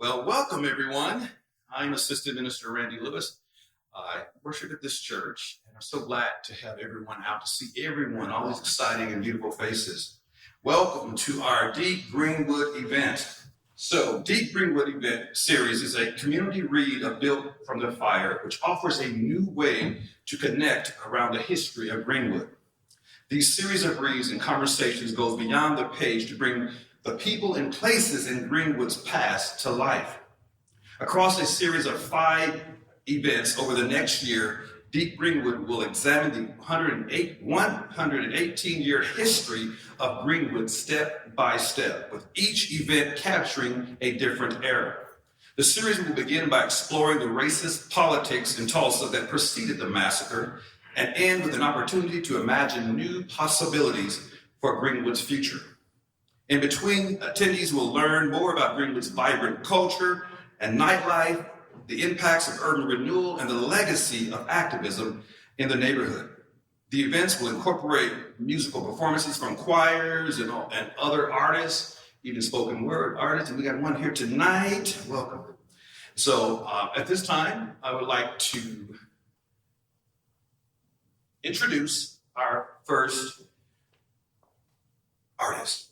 Well, welcome everyone. I'm Assistant Minister Randy Lewis. I worship at this church, and I'm so glad to have everyone out, to see everyone, all these exciting and beautiful faces. Welcome to our Deep Greenwood event. So, Deep Greenwood event series is a community read of Built from the Fire, which offers a new way to connect around the history of Greenwood. These series of reads and conversations goes beyond the page to bring the people and places in Greenwood's past to life. Across a series of 5 events over the next year, Deep Greenwood will examine the 118-year history of Greenwood step by step, with each event capturing a different era. The series will begin by exploring the racist politics in Tulsa that preceded the massacre and end with an opportunity to imagine new possibilities for Greenwood's future. In between, attendees will learn more about Greenwood's vibrant culture and nightlife, the impacts of urban renewal, and the legacy of activism in the neighborhood. The events will incorporate musical performances from choirs and other artists, even spoken word artists, and we got one here tonight. Welcome. So at this time, I would like to introduce our first artist.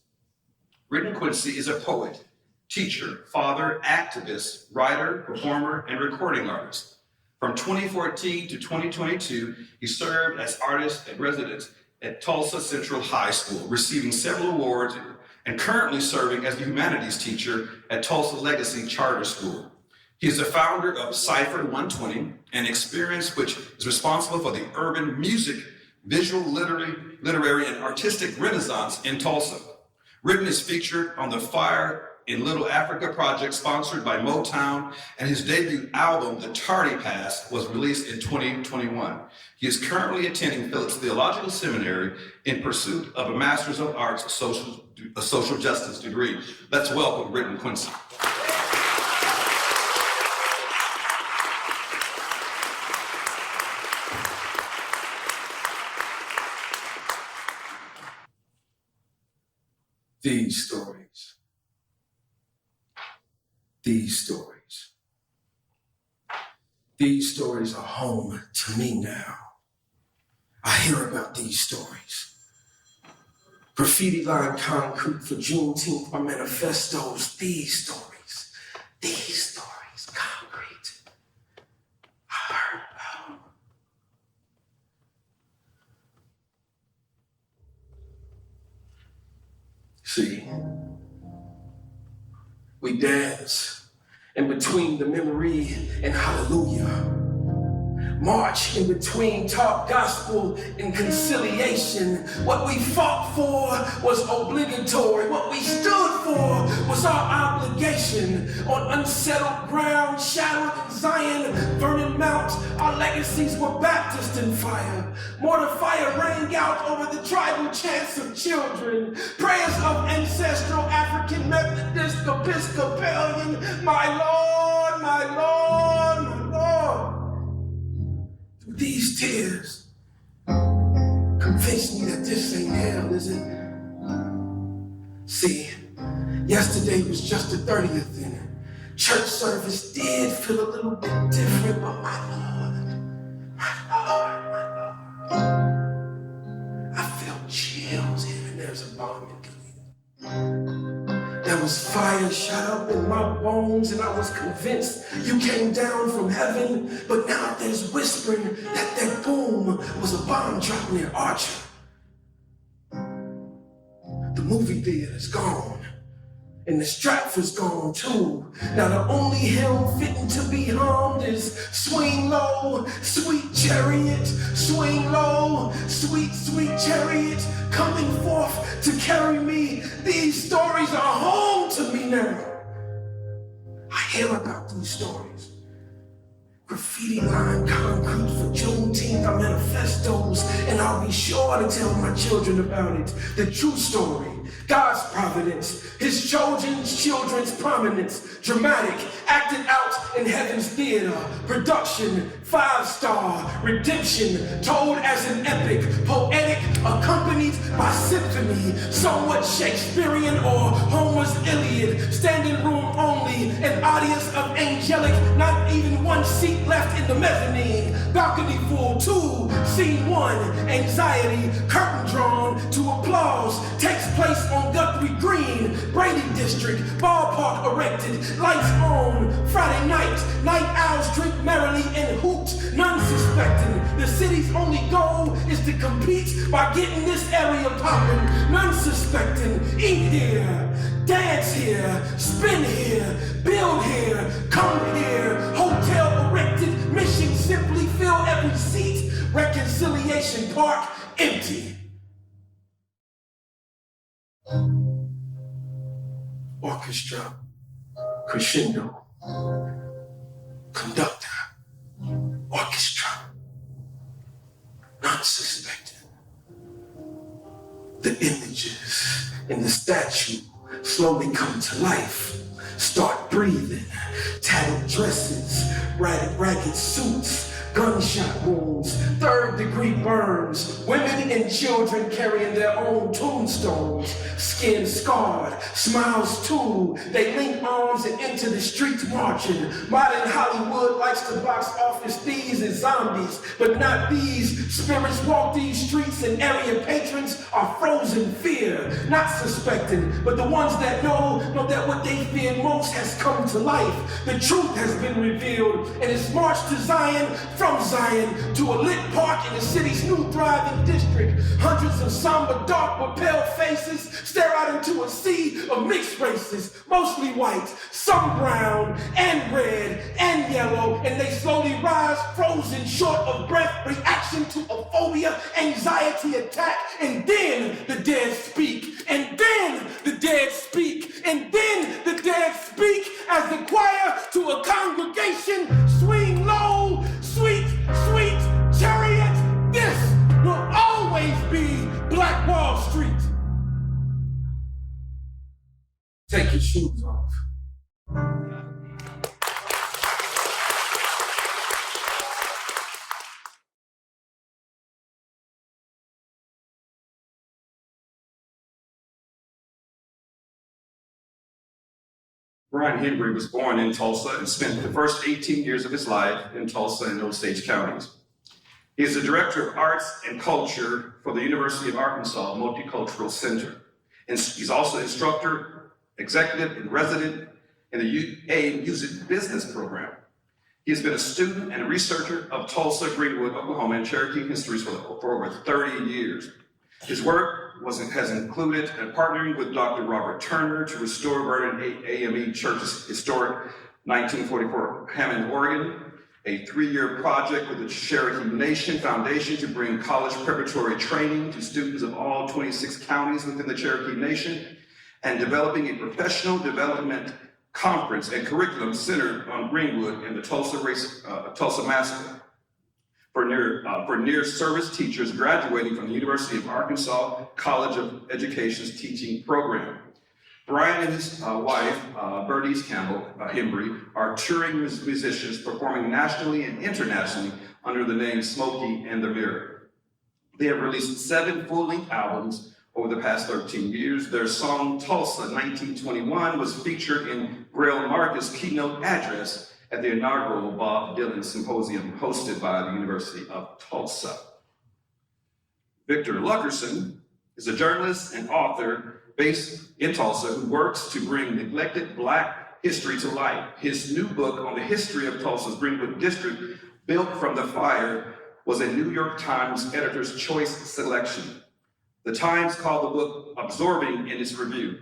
Britton Quincy is a poet, teacher, father, activist, writer, performer, and recording artist. From 2014 to 2022, he served as artist in residence at Tulsa Central High School, receiving several awards and currently serving as the humanities teacher at Tulsa Legacy Charter School. He is the founder of Cipher 120, an experience which is responsible for the urban music, visual, literary, and artistic renaissance in Tulsa. Britton is featured on the Fire in Little Africa project sponsored by Motown, and his debut album, The Tardy Past, was released in 2021. He is currently attending Phillips Theological Seminary in pursuit of a Master's of Arts, a social justice degree. Let's welcome Britton Quincy. These stories are home to me now. I hear about these stories. Graffiti lined concrete for Juneteenth are manifestos. These stories, concrete. I heard about them. See, we dance in between the memory and hallelujah. March in between talk, gospel, and conciliation. What we fought for was obligatory. What we stood for was our obligation. On unsettled ground, shadowed in Zion, Vernon Mount, our legacies were baptized in fire. Mortar fire rang out over the tribal chants of children. Prayers of ancestral African Methodist Episcopalian. My Lord, my Lord, my Lord. These tears convince me that this ain't hell, is it? See, yesterday was just the 30th, and church service did feel a little bit different, but my Lord, I felt chills even there's a bomb in Cleveland. There was fire shot up in my bones, and I was convinced you came down from heaven. But now there's whispering that boom was a bomb drop near Archer. The movie theater's gone, and the Stratford's gone too. Now the only hymn fitting to be hummed is swing low, sweet chariot, swing low, sweet, sweet chariot, coming forth to carry me. These stories are home to me now. I hear about these stories. Graffiti lined concrete for Juneteenth are manifestos, and I'll be sure to tell my children about it. The true story, God's providence, his children's prominence, dramatic, acted out in heaven's theater, production, 5-star, redemption, told as an epic, poetic, accompanied by symphony, somewhat Shakespearean or Homer's Iliad, standing room only, only an audience of angelic, not even one seat left in the mezzanine. Balcony full 2, scene 1, anxiety, curtain drawn to applause, takes place on Guthrie Green, Brady District, ballpark erected, lights on, Friday night, night owls drink merrily and hoot, none suspecting. The city's only goal is to compete by getting this area popping, none suspecting. Eat here, dance here, spin here, build here, come here, hotel erected, mission simply fill every seat, Reconciliation Park empty. Orchestra, crescendo, conductor, orchestra, not suspecting. The images in the statue slowly come to life, start breathing, tattered dresses, ragged suits, gunshot wounds, third-degree burns, women and children carrying their own tombstones, skin scarred, smiles too. They link arms and enter the streets marching. Modern Hollywood likes to box office thieves and zombies, but not these. Spirits walk these streets and area patrons are frozen fear, not suspecting, but the ones that know that what they fear most has come to life. The truth has been revealed, and it's marched to Zion, from Zion to a lit park in the city's new thriving district. Hundreds of somber, dark, but pale faces stare out into a sea of mixed races, mostly white, some brown, and red, and yellow, and they slowly rise, frozen, short of breath, reaction to a phobia, anxiety attack, and then the dead speak, and then the dead speak, and then the dead speak as the choir to a congregation swing low, sweet, sweet chariot. This will always be Black Wall Street. Take your shoes off. Brian Henry was born in Tulsa and spent the first 18 years of his life in Tulsa and Osage counties. He is the Director of Arts and Culture for the University of Arkansas Multicultural Center. And he's also instructor, executive, and resident in the UA Music Business Program. He has been a student and a researcher of Tulsa, Greenwood, Oklahoma, and Cherokee histories for over 30 years. His work has included partnering with Dr. Robert Turner to restore Vernon AME Church's historic 1944 Hammond organ, a 3-year project with the Cherokee Nation Foundation to bring college preparatory training to students of all 26 counties within the Cherokee Nation, and developing a professional development conference and curriculum centered on Greenwood and the Tulsa Massacre for near service teachers graduating from the University of Arkansas College of Education's teaching program. Brian and his wife, Bernice Campbell Hembry, are touring musicians performing nationally and internationally under the name Smokey and the Mirror. They have released 7 full-length albums over the past 13 years. Their song Tulsa 1921 was featured in Grail Marcus' keynote address at the inaugural Bob Dylan Symposium hosted by the University of Tulsa. Victor Luckerson is a journalist and author based in Tulsa who works to bring neglected Black history to light. His new book on the history of Tulsa's Greenwood District, Built from the Fire, was a New York Times Editor's Choice selection. The Times called the book absorbing in its review,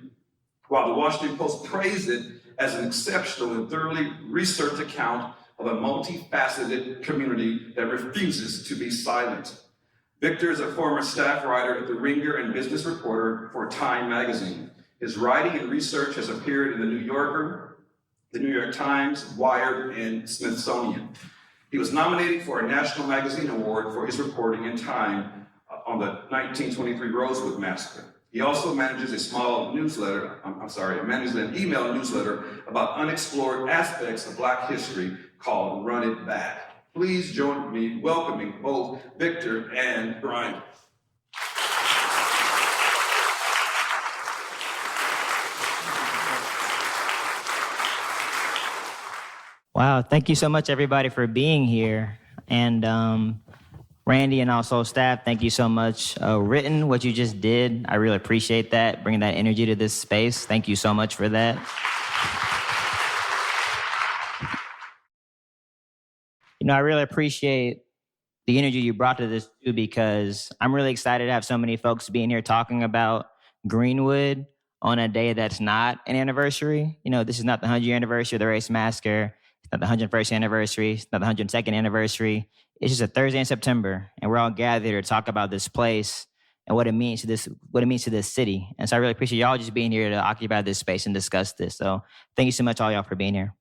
while the Washington Post praised it as an exceptional and thoroughly researched account of a multifaceted community that refuses to be silent. Victor is a former staff writer at The Ringer and business reporter for Time magazine. His writing and research has appeared in The New Yorker, The New York Times, Wired, and Smithsonian. He was nominated for a National Magazine Award for his reporting in Time on the 1923 Rosewood Massacre. He also manages manages an email newsletter about unexplored aspects of Black history called Run It Back. Please join me welcoming both Victor and Brian. Wow, thank you so much, everybody, for being here. And Randy and also staff, thank you so much. Written, what you just did, I really appreciate that, bringing that energy to this space. Thank you so much for that. I really appreciate the energy you brought to this too, because I'm really excited to have so many folks being here talking about Greenwood on a day that's not an anniversary. This is not the 100-year anniversary of the race massacre. It's not the 101st anniversary. It's not the 102nd anniversary. It's just a Thursday in September, and we're all gathered here to talk about this place and what it means to this city. And so I really appreciate y'all just being here to occupy this space and discuss this. So thank you so much, all y'all, for being here.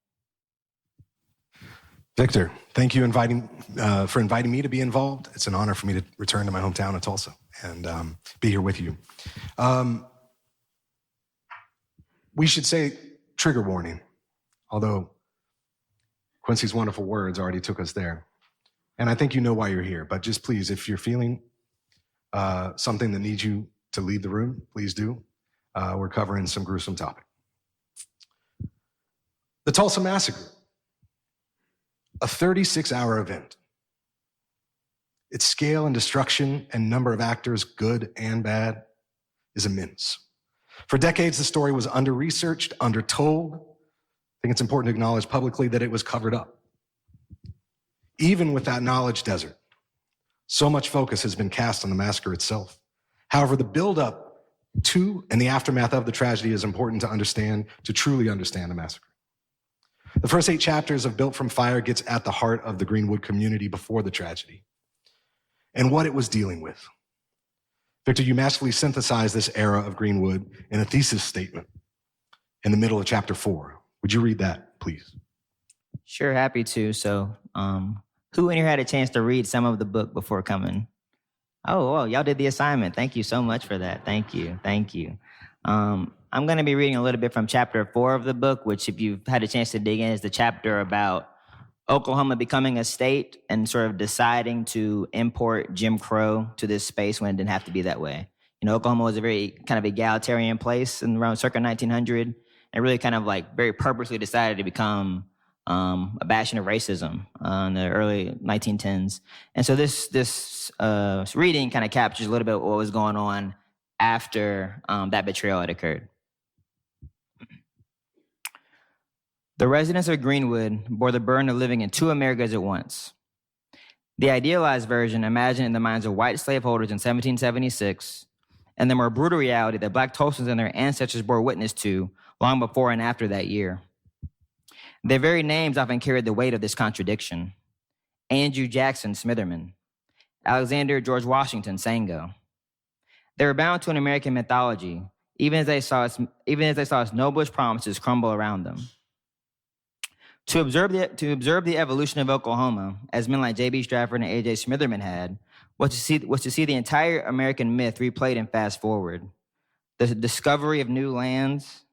Victor, thank you for inviting me to be involved. It's an honor for me to return to my hometown of Tulsa and be here with you. We should say trigger warning, although Quincy's wonderful words already took us there. And I think you know why you're here, but just please, if you're feeling something that needs you to leave the room, please do. We're covering some gruesome topic. The Tulsa Massacre. A 36-hour event. Its scale and destruction and number of actors, good and bad, is immense. For decades, the story was under-researched, under-told. I think it's important to acknowledge publicly that it was covered up. Even with that knowledge desert, so much focus has been cast on the massacre itself. However, the build-up to and the aftermath of the tragedy is important to understand, to truly understand the massacre. The first 8 chapters of Built from Fire gets at the heart of the Greenwood community before the tragedy and what it was dealing with. Victor, you masterfully synthesized this era of Greenwood in a thesis statement in the middle of chapter 4. Would you read that, please? Sure, happy to. So who in here had a chance to read some of the book before coming? Oh, y'all did the assignment. Thank you so much for that. Thank you. I'm going to be reading a little bit from chapter 4 of the book, which, if you've had a chance to dig in, is the chapter about Oklahoma becoming a state and sort of deciding to import Jim Crow to this space when it didn't have to be that way. Oklahoma was a very kind of egalitarian place in around circa 1900, and really kind of like very purposely decided to become a bastion of racism in the early 1910s. And so this reading kind of captures a little bit of what was going on after that betrayal had occurred. The residents of Greenwood bore the burden of living in 2 Americas at once. The idealized version imagined in the minds of white slaveholders in 1776, and the more brutal reality that Black Tulsans and their ancestors bore witness to long before and after that year. Their very names often carried the weight of this contradiction. Andrew Jackson Smitherman, Alexander George Washington Sango. They were bound to an American mythology, even as they saw its noblest promises crumble around them. To observe the evolution of Oklahoma, as men like J.B. Stratford and A.J. Smitherman had, was to see the entire American myth replayed and fast forward. The discovery of new lands,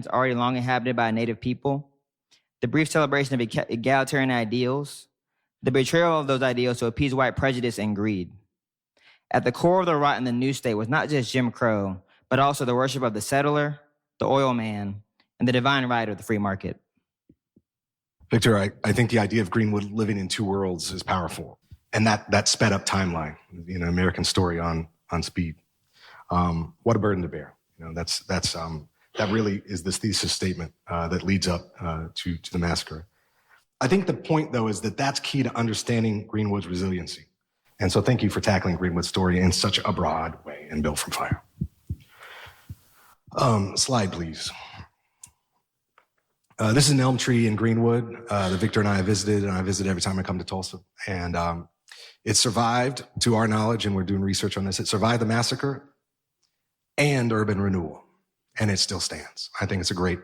already long inhabited by a native people, the brief celebration of egalitarian ideals, the betrayal of those ideals to appease white prejudice and greed. At the core of the rot in the new state was not just Jim Crow, but also the worship of the settler, the oil man, and the divine right of the free market. Victor, I think the idea of Greenwood living in 2 worlds is powerful. And that sped up timeline, American story on speed. What a burden to bear. That really is this thesis statement that leads up to the massacre. I think the point, though, is that that's key to understanding Greenwood's resiliency. And so thank you for tackling Greenwood's story in such a broad way in Built from Fire. Slide, please. This is an elm tree in Greenwood that Victor and I have visited, and I visit every time I come to Tulsa. And it survived, to our knowledge, and we're doing research on this, it survived the massacre and urban renewal, and it still stands. I think it's a great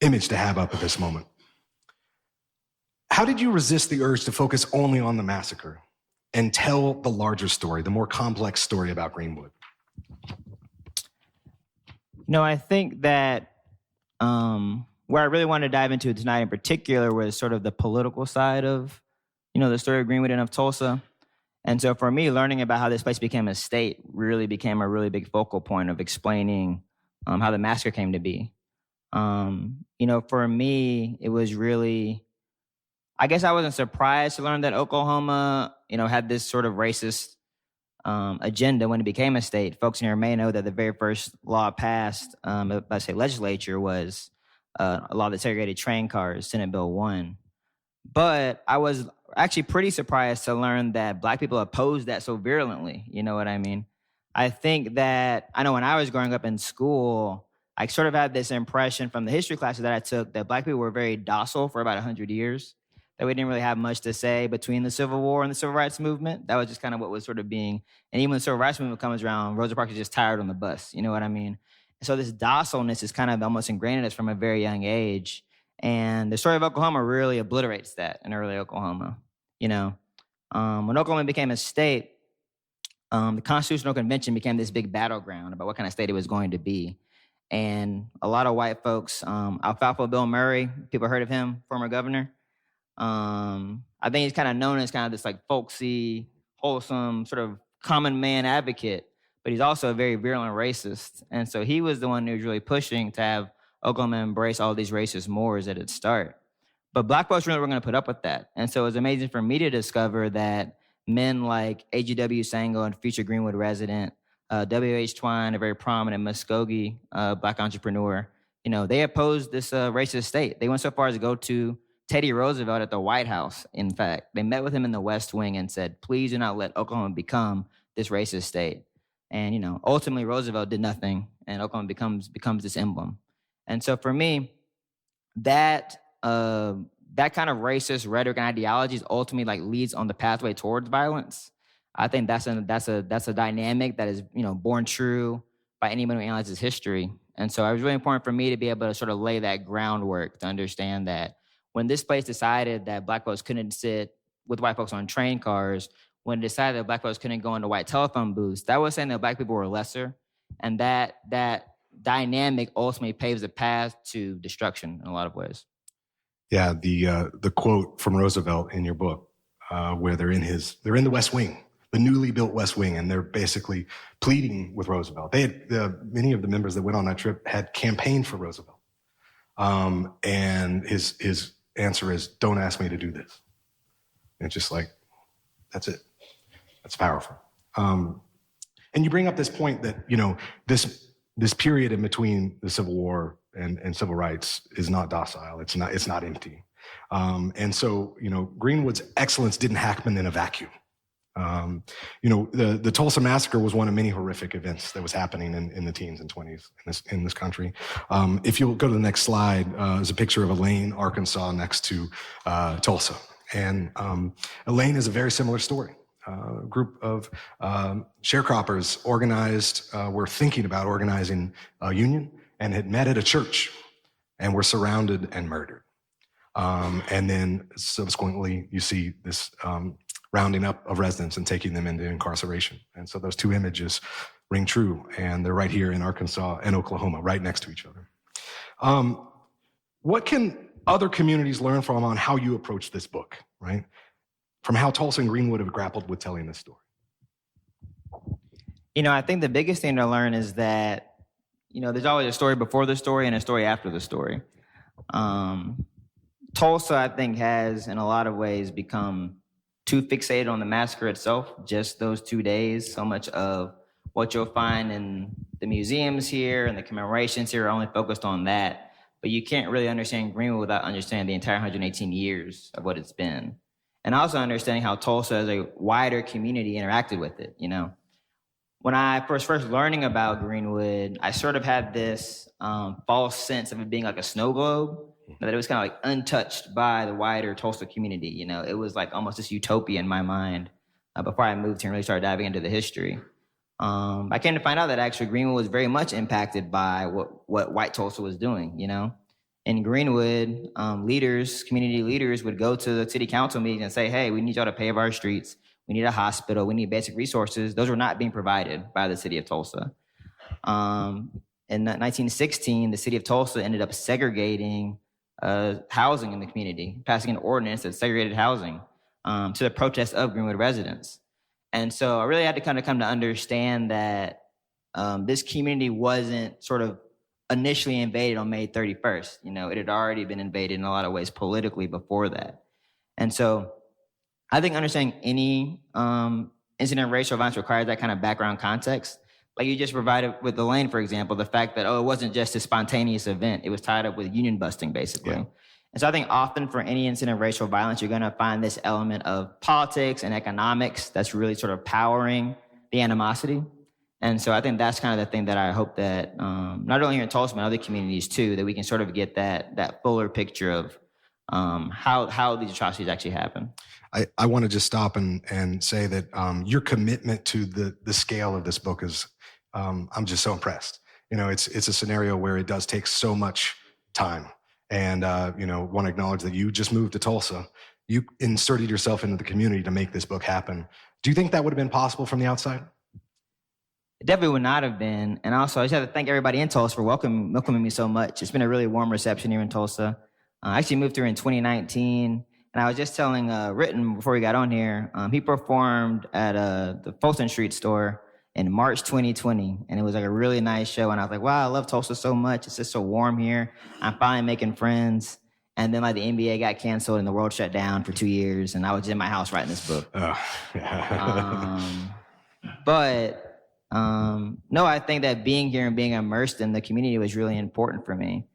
image to have up at this moment. How did you resist the urge to focus only on the massacre and tell the larger story, the more complex story about Greenwood? I think that where I really wanted to dive into tonight in particular was sort of the political side of, the story of Greenwood and of Tulsa. And so for me, learning about how this place became a state really became a really big focal point of explaining how the massacre came to be. For me, it was really, I guess I wasn't surprised to learn that Oklahoma, had this sort of racist agenda when it became a state. Folks in here may know that the very first law passed by the legislature was a law that segregated train cars, Senate Bill 1. But I was actually pretty surprised to learn that Black people opposed that so virulently. You know what I mean? I think that, I know when I was growing up in school, I sort of had this impression from the history classes that I took that Black people were very docile for about 100 years, that we didn't really have much to say between the Civil War and the Civil Rights Movement. That was just kind of what was sort of being, and even when the Civil Rights Movement comes around, Rosa Parks is just tired on the bus, you know what I mean? So this docileness is kind of almost ingrained in us from a very young age. And the story of Oklahoma really obliterates that in early Oklahoma. When Oklahoma became a state, the Constitutional Convention became this big battleground about what kind of state it was going to be. And a lot of white folks, Alfalfa Bill Murray, people heard of him, former governor. I think he's kind of known as kind of this like folksy, wholesome, sort of common man advocate, but he's also a very virulent racist. And so he was the one who was really pushing to have Oklahoma embrace all these racist mores at its start. But Black folks really were going to put up with that. And so it was amazing for me to discover that men like A.G.W. Sango, and future Greenwood resident, W.H. Twine, a very prominent Muskogee Black entrepreneur, they opposed this racist state. They went so far as to go to Teddy Roosevelt at the White House, in fact. They met with him in the West Wing and said, please do not let Oklahoma become this racist state. And, ultimately Roosevelt did nothing, and Oklahoma becomes this emblem. And so for me, that kind of racist rhetoric and ideologies ultimately leads on the pathway towards violence. I think that's a dynamic that is born true by anyone who analyzes history. And so it was really important for me to be able to sort of lay that groundwork to understand that when this place decided that Black folks couldn't sit with white folks on train cars, when it decided that Black folks couldn't go into white telephone booths, that was saying that Black people were lesser, and that dynamic ultimately paves the path to destruction in a lot of ways. Yeah, the quote from Roosevelt in your book, where they're in the West Wing, the newly built West Wing, and they're basically pleading with Roosevelt. Many of the members that went on that trip had campaigned for Roosevelt, and his answer is, "Don't ask me to do this." And it's just like, that's it. That's powerful. And you bring up this point that this period in between the Civil War and civil rights is not docile. It's not empty. And so, Greenwood's excellence didn't happen in a vacuum. The Tulsa massacre was one of many horrific events that was happening in the teens and 20s in this country. If you'll go to the next slide, there's a picture of Elaine, Arkansas, next to Tulsa. And Elaine is a very similar story. A group of sharecroppers were thinking about organizing a union and had met at a church and were surrounded and murdered. And then subsequently, you see this rounding up of residents and taking them into incarceration. And so those two images ring true, and they're right here in Arkansas and Oklahoma, right next to each other. What can other communities learn from on how you approach this book, right? From how Tulsa and Greenwood have grappled with telling this story? I think the biggest thing to learn is that, there's always a story before the story and a story after the story. Tulsa, I think, has, in a lot of ways, become too fixated on the massacre itself, just those 2 days. So much of what you'll find in the museums here and the commemorations here are only focused on that. But you can't really understand Greenwood without understanding the entire 118 years of what it's been. And also understanding how Tulsa as a wider community interacted with it, When I first learning about Greenwood, I sort of had this false sense of it being like a snow globe, that it was kind of untouched by the wider Tulsa community. It was like almost this utopia in my mind before I moved here and really started diving into the history. I came to find out that actually Greenwood was very much impacted by what white Tulsa was doing, In Greenwood, community leaders would go to the city council meetings and say, hey, we need y'all to pave our streets. We need a hospital. We need basic resources. Those were not being provided by the city of Tulsa. In 1916, the city of Tulsa ended up segregating housing in the community, passing an ordinance that segregated housing to the protest of Greenwood residents. And so I really had to kind of come to understand that this community wasn't sort of initially invaded on May 31st. It had already been invaded in a lot of ways politically before that. And so I think understanding any incident of racial violence requires that kind of background context. Like you just provided with Elaine, for example, the fact that, it wasn't just a spontaneous event. It was tied up with union busting, basically. Yeah. And so I think often for any incident of racial violence, you're going to find this element of politics and economics that's really sort of powering the animosity. And so I think that's kind of the thing that I hope that not only here in Tulsa, but in other communities too, that we can sort of get that fuller picture of how these atrocities actually happen. I want to just stop and say that your commitment to the scale of this book is, I'm just so impressed. It's a scenario where it does take so much time. And, want to acknowledge that you just moved to Tulsa. You inserted yourself into the community to make this book happen. Do you think that would have been possible from the outside? It definitely would not have been. And also, I just have to thank everybody in Tulsa for welcoming me so much. It's been a really warm reception here in Tulsa. I actually moved here in 2019. And I was just telling Ritten before we got on here, he performed at the Fulton Street store in March 2020. And it was like a really nice show. And I was like, wow, I love Tulsa so much. It's just so warm here. I'm finally making friends. And then like the NBA got canceled and the world shut down for 2 years. And I was in my house writing this book. No, I think that being here and being immersed in the community was really important for me.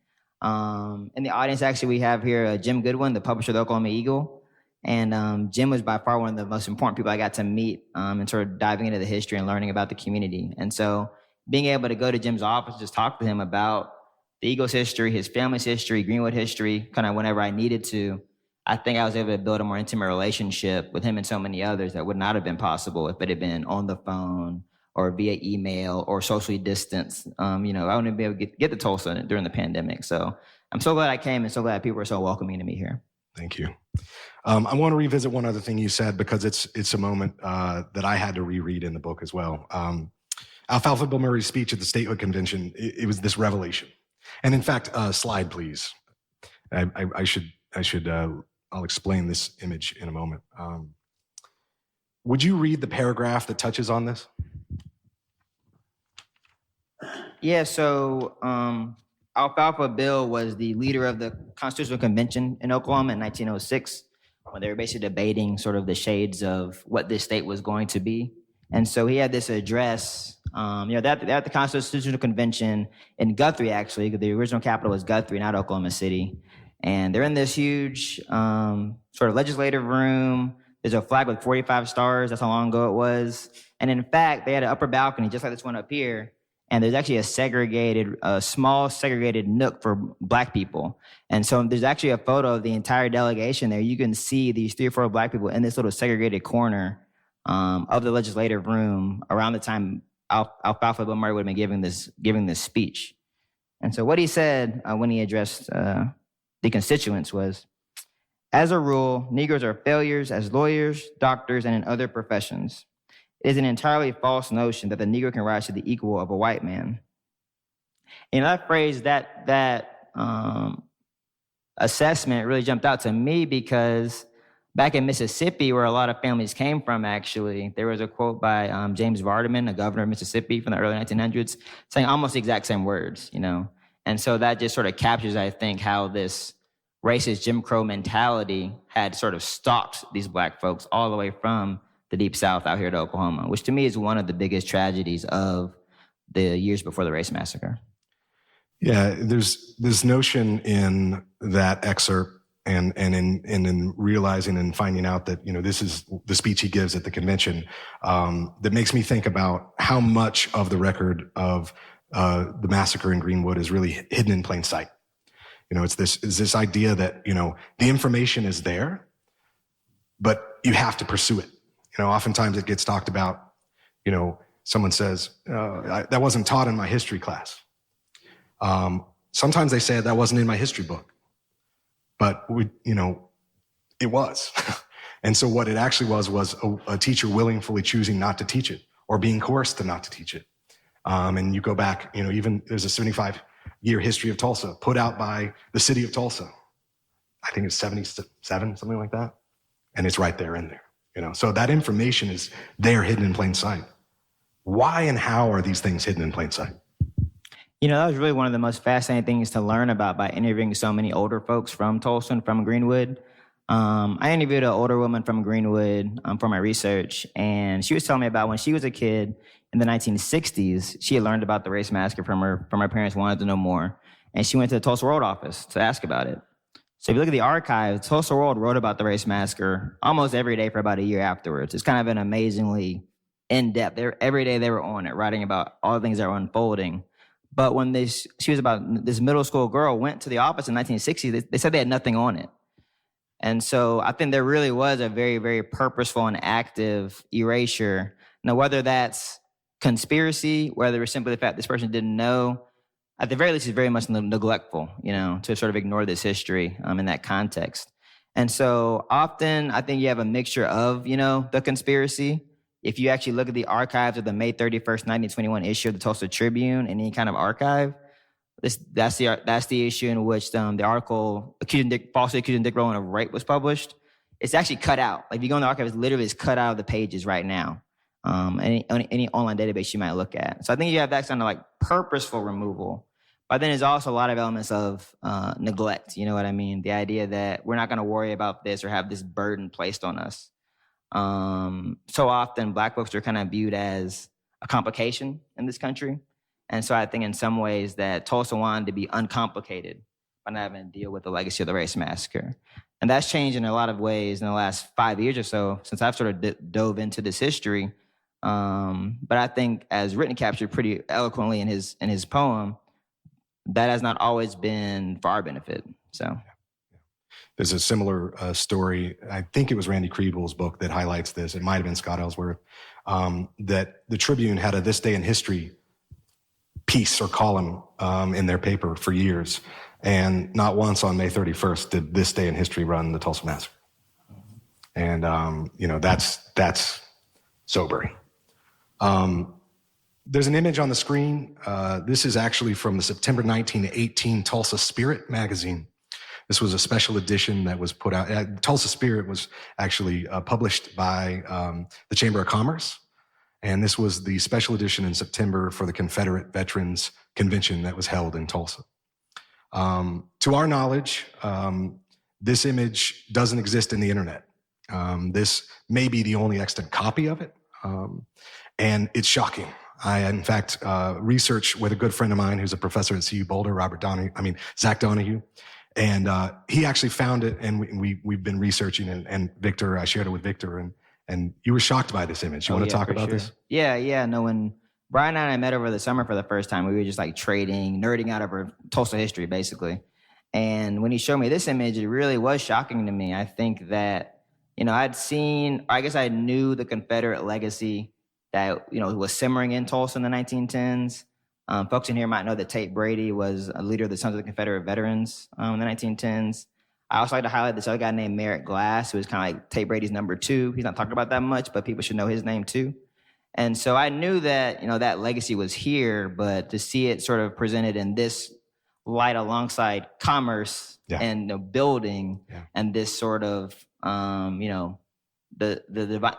In the audience, actually, we have here Jim Goodwin, the publisher of the Oklahoma Eagle. And Jim was by far one of the most important people I got to meet and sort of diving into the history and learning about the community. And so being able to go to Jim's office, just talk to him about the Eagles history, his family's history, Greenwood history, kind of whenever I needed to, I think I was able to build a more intimate relationship with him and so many others that would not have been possible if it had been on the phone or via email or socially distanced. I wouldn't be able to get to Tulsa during the pandemic. So I'm so glad I came and so glad people were so welcoming to me here. Thank you. I want to revisit one other thing you said because it's a moment that I had to reread in the book as well. Alfalfa Bill Murray's speech at the statehood convention, it was this revelation. And in fact, slide please. I'll explain this image in a moment. Would you read the paragraph that touches on this? Yeah, so Alfalfa Bill was the leader of the Constitutional Convention in Oklahoma in 1906, when they were basically debating sort of the shades of what this state was going to be. And so he had this address, they're at the Constitutional Convention in Guthrie, actually, because the original capital was Guthrie, not Oklahoma City. And they're in this huge sort of legislative room. There's a flag with 45 stars. That's how long ago it was. And in fact, they had an upper balcony, just like this one up here. And there's actually a small segregated nook for Black people. And so there's actually a photo of the entire delegation there. You can see these 3 or 4 Black people in this little segregated corner of the legislative room around the time Alfalfa Bill Murray would have been giving this speech. And so what he said when he addressed the constituents was, as a rule, Negroes are failures as lawyers, doctors, and in other professions. It is an entirely false notion that the Negro can rise to the equal of a white man. And that phrase, that assessment really jumped out to me because back in Mississippi, where a lot of families came from, actually, there was a quote by James Vardaman, a governor of Mississippi from the early 1900s, saying almost the exact same words, And so that just sort of captures, I think, how this racist Jim Crow mentality had sort of stalked these Black folks all the way from the Deep South out here to Oklahoma, which to me is one of the biggest tragedies of the years before the race massacre. Yeah, there's this notion in that excerpt and in realizing and finding out that, this is the speech he gives at the convention, that makes me think about how much of the record of the massacre in Greenwood is really hidden in plain sight. It's this idea that, the information is there, but you have to pursue it. Oftentimes it gets talked about, someone says, that wasn't taught in my history class. Sometimes they say that wasn't in my history book, but it was. And so what it actually was a teacher willingly choosing not to teach it or being coerced to not to teach it. And you go back, even there's a 75-year history of Tulsa put out by the city of Tulsa. I think it's 77, something like that. And it's right there in there. So that information is there hidden in plain sight. Why and how are these things hidden in plain sight? That was really one of the most fascinating things to learn about by interviewing so many older folks from Tulsa and from Greenwood. I interviewed an older woman from Greenwood for my research, and she was telling me about when she was a kid in the 1960s. She had learned about the race massacre from her parents, wanted to know more, and she went to the Tulsa World office to ask about it. So if you look at the archives, Tulsa World wrote about the race massacre almost every day for about a year afterwards. It's kind of an amazingly in-depth. Every day they were on it, writing about all the things that were unfolding. But when she was about this middle school girl went to the office in 1960, they said they had nothing on it. And so I think there really was a very, very purposeful and active erasure. Now, whether that's conspiracy, whether it's simply the fact this person didn't know, at the very least, it's very much neglectful, to sort of ignore this history in that context. And so often I think you have a mixture of, the conspiracy. If you actually look at the archives of the May 31st, 1921 issue of the Tulsa Tribune, any kind of archive, that's the issue in which the article falsely accusing Dick Rowland of rape was published. It's actually cut out. Like if you go in the archives, literally it's cut out of the pages right now. Any online database you might look at. So I think you have that kind of like purposeful removal. But then there's also a lot of elements of neglect. You know what I mean? The idea that we're not going to worry about this or have this burden placed on us. So often Black folks are kind of viewed as a complication in this country. And so I think in some ways that Tulsa wanted to be uncomplicated by not having to deal with the legacy of the race massacre. And that's changed in a lot of ways in the last 5 years or so since I've sort of dove into this history. But I think as Written captured pretty eloquently in his poem, that has not always been for our benefit. So there's a similar story. I think it was Randy Kriebel's book that highlights this. It might have been Scott Ellsworth, that the Tribune had a This Day in History piece or column in their paper for years. And not once on May 31st did This Day in History run the Tulsa Massacre. And, that's sobering. There's an image on the screen. This is actually from the September 1918 Tulsa Spirit magazine. This was a special edition that was put out. Tulsa Spirit was actually published by the Chamber of Commerce. And this was the special edition in September for the Confederate Veterans Convention that was held in Tulsa. To our knowledge, this image doesn't exist in the internet. This may be the only extant copy of it. And it's shocking. I, in fact, researched with a good friend of mine who's a professor at CU Boulder, Zach Donahue. And he actually found it, and we've been researching, and Victor, I shared it with Victor, and you were shocked by this image. You want to talk about this? Yeah. No, when Brian and I met over the summer for the first time, we were just like trading, nerding out over Tulsa history, basically. And when he showed me this image, it really was shocking to me. I think that, I knew the Confederate legacy that, was simmering in Tulsa in the 1910s. Folks in here might know that Tate Brady was a leader of the Sons of the Confederate Veterans in the 1910s. I also like to highlight this other guy named Merritt Glass, who was kind of like Tate Brady's number 2. He's not talked about that much, but people should know his name too. And so I knew that, that legacy was here, but to see it sort of presented in this light alongside commerce and building and this sort of, the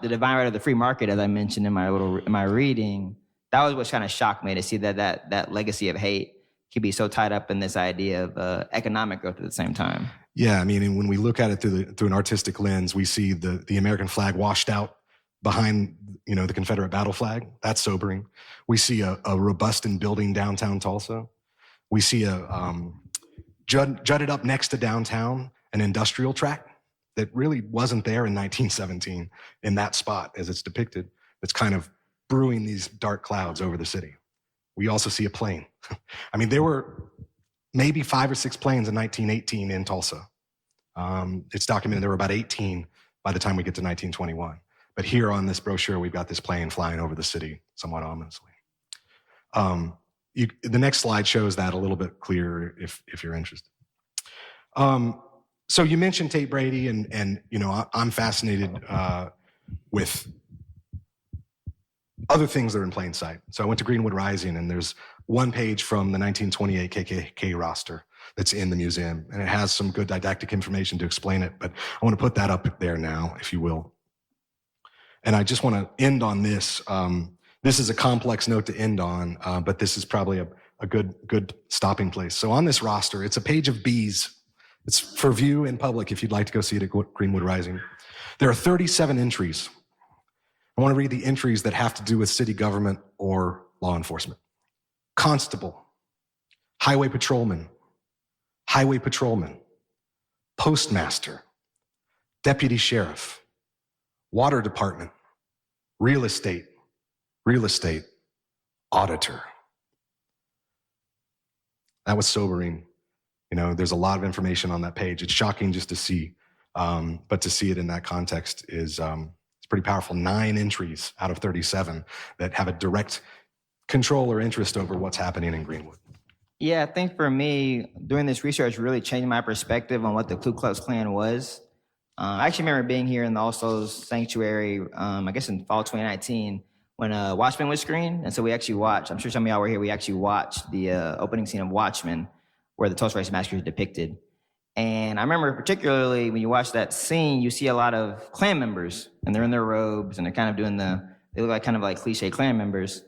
divine right of the free market, as I mentioned in my reading, that was what kind of shocked me to see that legacy of hate could be so tied up in this idea of economic growth at the same time. Yeah, I mean, and when we look at it through an artistic lens, we see the American flag washed out behind, the Confederate battle flag. That's sobering. We see a robust and building downtown Tulsa. We see jutted up next to downtown an industrial tract that really wasn't there in 1917 in that spot as it's depicted. It's kind of brewing these dark clouds over the city. We also see a plane. I mean, there were maybe 5 or 6 planes in 1918 in Tulsa. It's documented there were about 18 by the time we get to 1921. But here on this brochure, we've got this plane flying over the city somewhat ominously. The next slide shows that a little bit clearer if you're interested. So you mentioned Tate Brady, and I'm fascinated with other things that are in plain sight. So I went to Greenwood Rising, and there's one page from the 1928 KKK roster that's in the museum, and it has some good didactic information to explain it, but I want to put that up there now, if you will. And I just want to end on this. This is a complex note to end on, but this is probably a a good stopping place. So on this roster, it's a page of bees. It's for view in public if you'd like to go see it at Greenwood Rising. There are 37 entries. I want to read the entries that have to do with city government or law enforcement. Constable, highway patrolman, postmaster, deputy sheriff, water department, real estate, auditor. That was sobering. You know, there's a lot of information on that page. It's shocking just to see, but to see it in that context is it's pretty powerful. 9 entries out of 37 that have a direct control or interest over what's happening in Greenwood. Yeah, I think for me, doing this research really changed my perspective on what the Ku Klux Klan was. I actually remember being here in the All Souls Sanctuary, I guess in fall 2019, when Watchmen was screened. And so we actually watched, I'm sure some of y'all were here, we actually watched the opening scene of Watchmen, where the Tulsa Race Massacre is depicted. And I remember particularly when you watch that scene, you see a lot of Klan members, and they're in their robes, and they're kind of doing they look like kind of like cliche Klan members.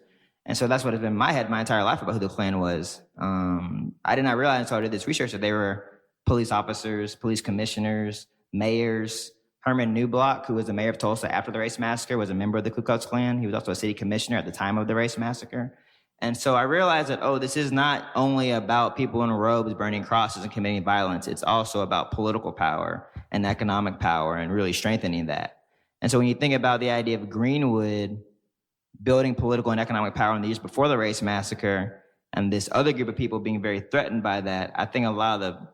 And so that's what has been in my head my entire life about who the Klan was. I did not realize until I did this research that they were police officers, police commissioners, mayors. Herman Newblock, who was the mayor of Tulsa after the race massacre, was a member of the Ku Klux Klan. He was also a city commissioner at the time of the race massacre. And so I realized that, this is not only about people in robes burning crosses and committing violence. It's also about political power and economic power and really strengthening that. And so when you think about the idea of Greenwood building political and economic power in the years before the race massacre and this other group of people being very threatened by that, I think a lot of the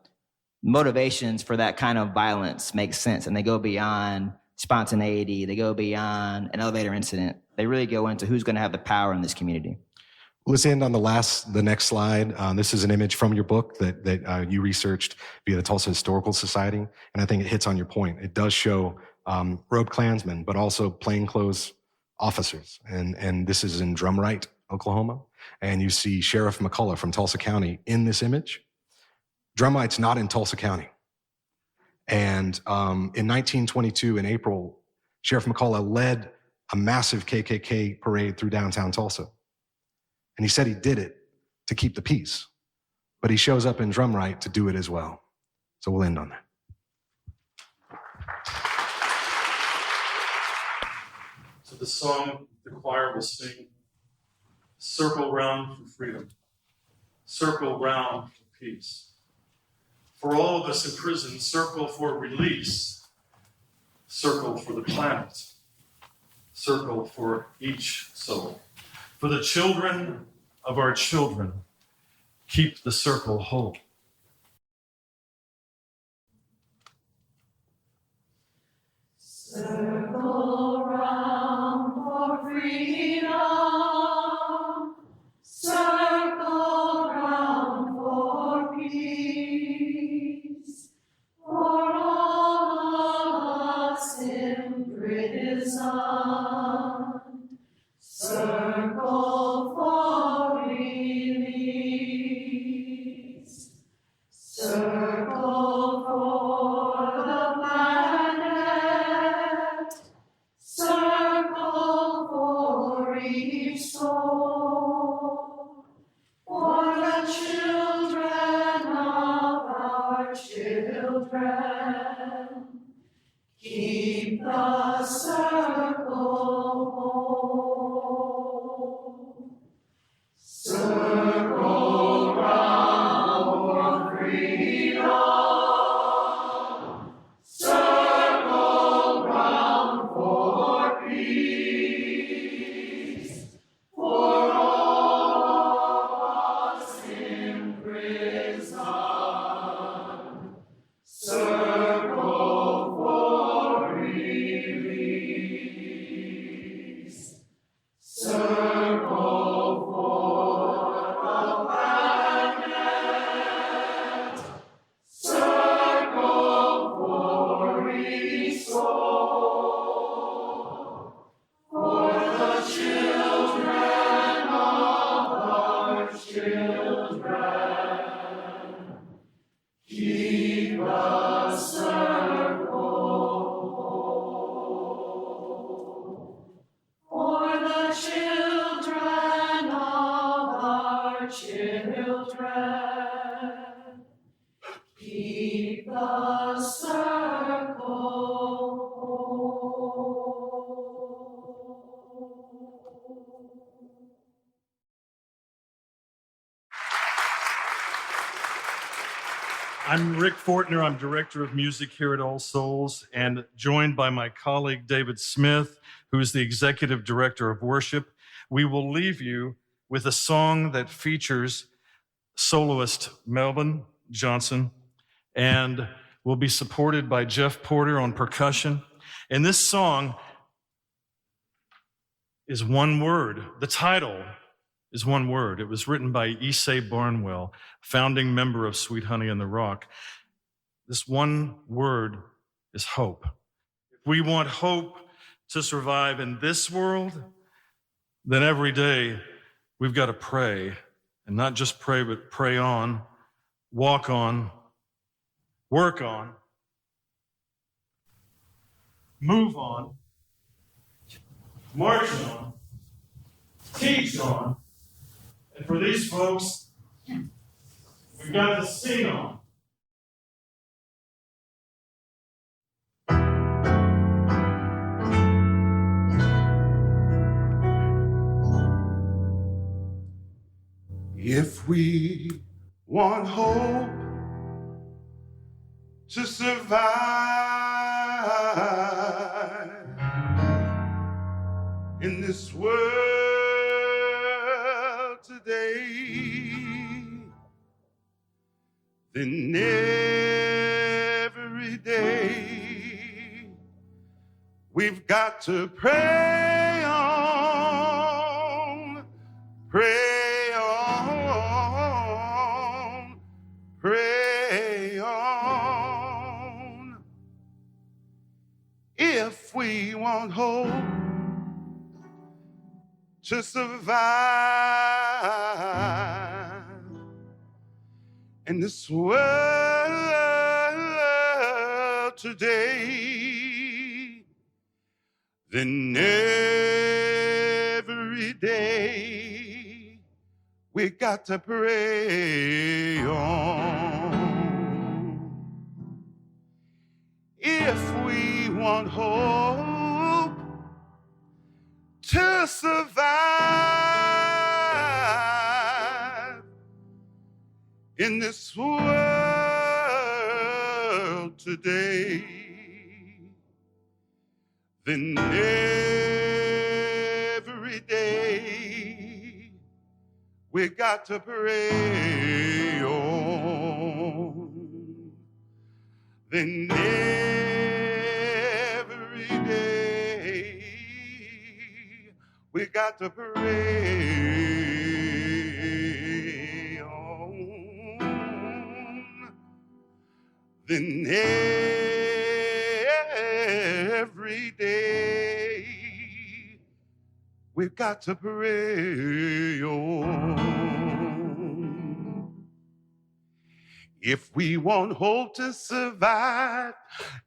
motivations for that kind of violence make sense, and they go beyond spontaneity. They go beyond an elevator incident. They really go into who's going to have the power in this community. Let's end on the next slide. This is an image from your book that you researched via the Tulsa Historical Society, and I think it hits on your point. It does show robed Klansmen, but also plainclothes officers, and this is in Drumright, Oklahoma, and you see Sheriff McCullough from Tulsa County in this image. Drumright's not in Tulsa County, and in 1922, in April, Sheriff McCullough led a massive KKK parade through downtown Tulsa. And he said he did it to keep the peace, but he shows up in Drumright to do it as well. So we'll end on that. So the song the choir will sing, circle round for freedom, circle round for peace. For all of us in prison, circle for release, circle for the planet, circle for each soul. For the children of our children, keep the circle whole. Circle round for freedom, circle round for peace, for all of us in prison. Circle for release, circle for the planet, circle for each soul, for the children of our children. Keep the circle whole. Circle round for freedom. Circle round for peace. For all of us in prison. Circle for release. Circle for the planet. Circle for each soul. For the children of our children. Keep the circle whole. For the children of our children. children. Keep the circle whole. I'm Rick Fortner. I'm Director of Music here at All Souls, and joined by my colleague David Smith, who's the Executive Director of Worship. We will leave you with a song that features soloist Melvin Johnson and will be supported by Jeff Porter on percussion. And this song is one word. The title is one word. It was written by Issei Barnwell, founding member of Sweet Honey in the Rock. This one word is hope. If we want hope to survive in this world, then every day we've got to pray, and not just pray, but pray on, walk on, work on, move on, march on, teach on. And for these folks, we've got to sing on. If we want hope to survive in this world today, then every day we've got to pray on, pray on, pray on. If we want hope to survive in this world today, then every day we got to pray on. If we want hope to survive in this world today, then every day we got to pray on. Then every day we got to pray on. Then every day we've got to pray on. If we want hope to survive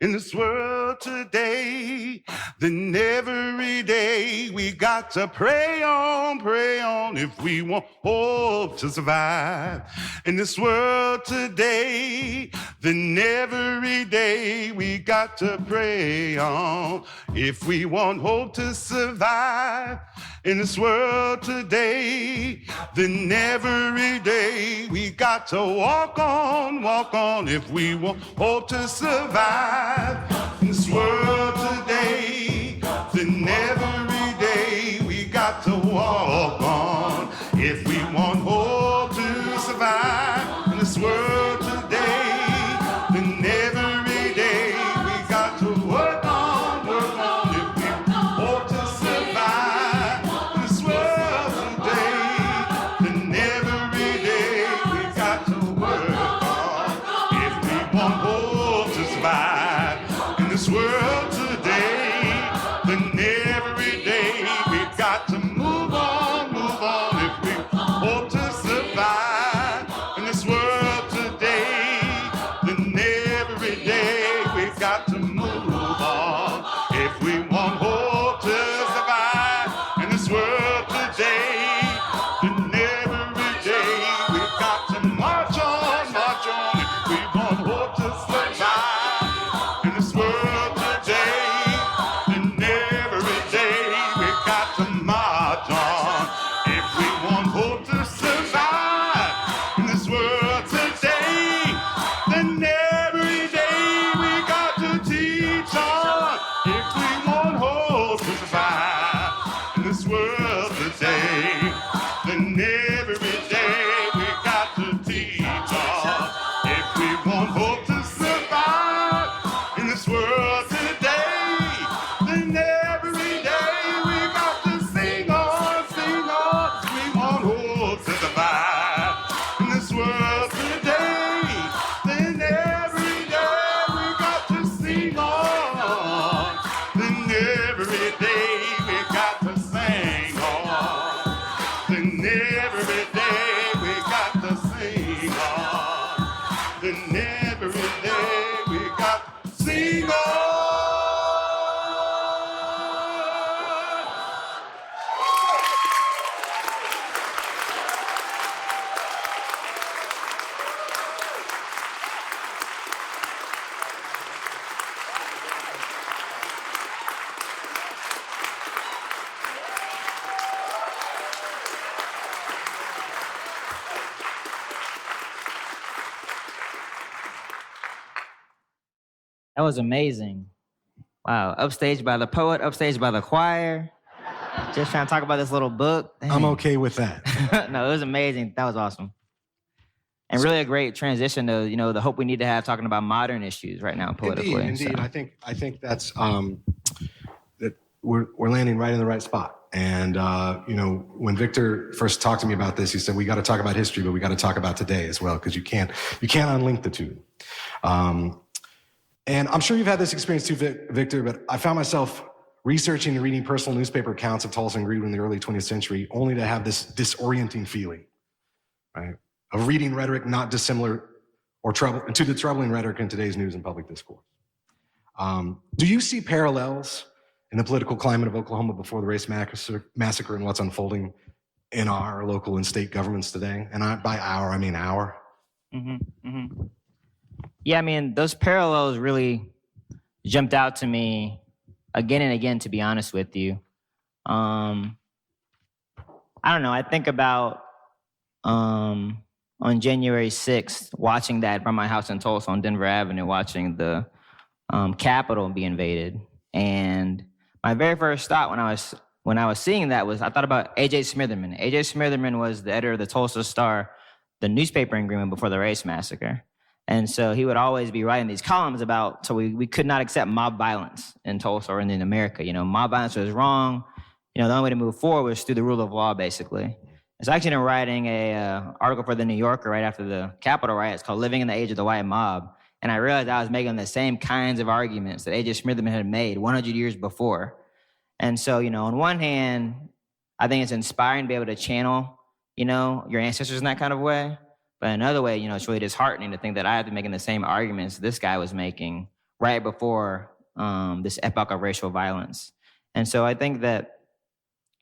in this world today, then every day we got to pray on, pray on. If we want hope to survive in this world today, then every day we got to pray on. If we want hope to survive in this world today, then every day we got to walk on, walk on. If we want hope to survive in this world today, then every day we got to walk on. If we want hope to survive in this world today, then every day we got to work on, work on. If we hope to survive in this world today, then every day we got to work on. If we want hope to survive in this world That was amazing. Wow, upstaged by the poet, upstaged by the choir. Just trying to talk about this little book. Dang. I'm okay with that. No, it was amazing. That was awesome. And really a great transition to, the hope we need to have talking about modern issues right now politically. Indeed. So. I think that's that we're landing right in the right spot. And when Victor first talked to me about this, he said we got to talk about history, but we got to talk about today as well, because you can't unlink the two. And I'm sure you've had this experience too, Victor, but I found myself researching and reading personal newspaper accounts of Tulsa and Greenwood in the early 20th century, only to have this disorienting feeling, right, of reading rhetoric not dissimilar to the troubling rhetoric in today's news and public discourse. Do you see parallels in the political climate of Oklahoma before the race massacre and what's unfolding in our local and state governments today? And by our, I mean our. Mm-hmm, mm-hmm. Yeah, I mean, those parallels really jumped out to me again and again, to be honest with you. I don't know. I think about on January 6th, watching that from my house in Tulsa on Denver Avenue, watching the Capitol be invaded. And my very first thought when I was seeing that was I thought about A.J. Smitherman. A.J. Smitherman was the editor of the Tulsa Star, the newspaper in Greenwood before the race massacre. And so he would always be writing these columns about, so we could not accept mob violence in Tulsa or in America. Mob violence was wrong. The only way to move forward was through the rule of law, basically. And so I actually ended up writing a article for the New Yorker right after the Capitol riots called Living in the Age of the White Mob. And I realized I was making the same kinds of arguments that A.J. Smitherman had made 100 years before. And so, on one hand, I think it's inspiring to be able to channel, your ancestors in that kind of way. But another way, it's really disheartening to think that I have to be making the same arguments this guy was making right before this epoch of racial violence. And so I think that,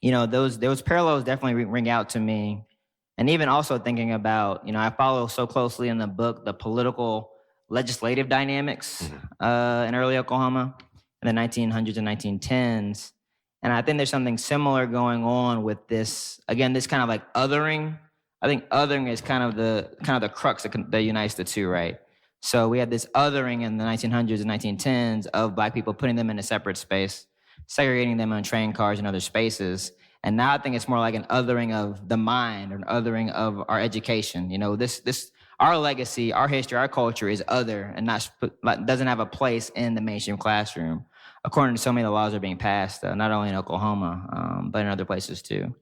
those parallels definitely ring out to me. And even also thinking about, I follow so closely in the book the political legislative dynamics in early Oklahoma in the 1900s and 1910s. And I think there's something similar going on with this, again, this kind of like othering. I think othering is kind of the crux that unites the two, right? So we had this othering in the 1900s and 1910s of Black people, putting them in a separate space, segregating them on train cars and other spaces. And now I think it's more like an othering of the mind or an othering of our education. Our legacy, our history, our culture is other and doesn't have a place in the mainstream classroom, according to so many of the laws that are being passed, not only in Oklahoma, but in other places too.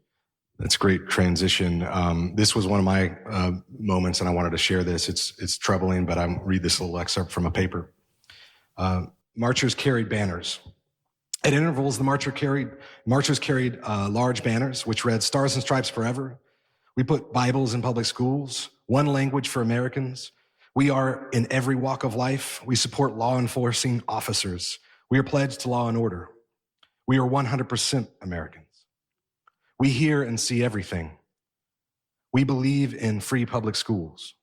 That's great transition. This was one of my moments, and I wanted to share this. It's troubling, but I'll read this little excerpt from a paper. Marchers carried banners. At intervals, the marchers carried large banners which read "Stars and Stripes Forever." We put Bibles in public schools. One language for Americans. We are in every walk of life. We support law enforcing officers. We are pledged to law and order. We are 100% Americans. We hear and see everything. We believe in free public schools.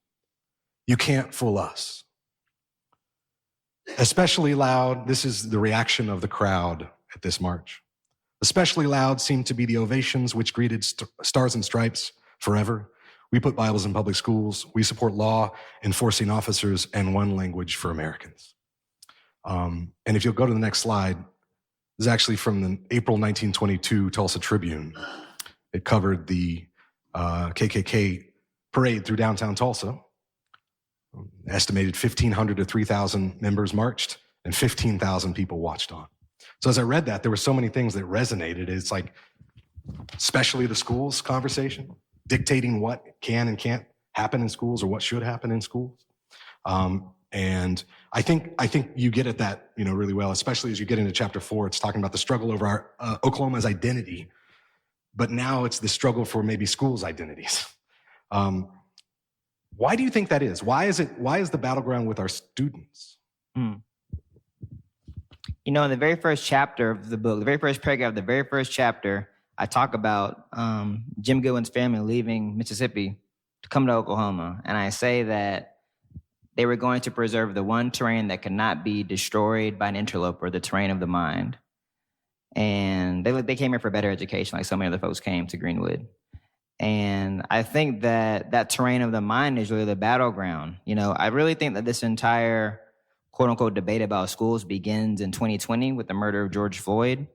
You can't fool us. Especially loud, this is the reaction of the crowd at this march. Especially loud seemed to be the ovations which greeted Stars and Stripes Forever. We put Bibles in public schools. We support law enforcing officers and one language for Americans. And if you'll go to the next slide, this is actually from the April 1922 Tulsa Tribune. It covered the KKK parade through downtown Tulsa. Estimated 1,500 to 3,000 members marched and 15,000 people watched on. So as I read that, there were so many things that resonated. It's like, especially the schools conversation, dictating what can and can't happen in schools or what should happen in schools. And I think you get at that, really well, especially as you get into chapter 4. It's talking about the struggle over our Oklahoma's identity, but now it's the struggle for maybe schools' identities. Why do you think that is? Why is the battleground with our students? In the very first chapter of the book, the very first paragraph, the very first chapter, I talk about Jim Goodwin's family leaving Mississippi to come to Oklahoma. And I say that they were going to preserve the one terrain that could not be destroyed by an interloper, the terrain of the mind. And they came here for better education, like so many other folks came to Greenwood. And I think that terrain of the mind is really the battleground. I really think that this entire quote unquote debate about schools begins in 2020 with the murder of George Floyd,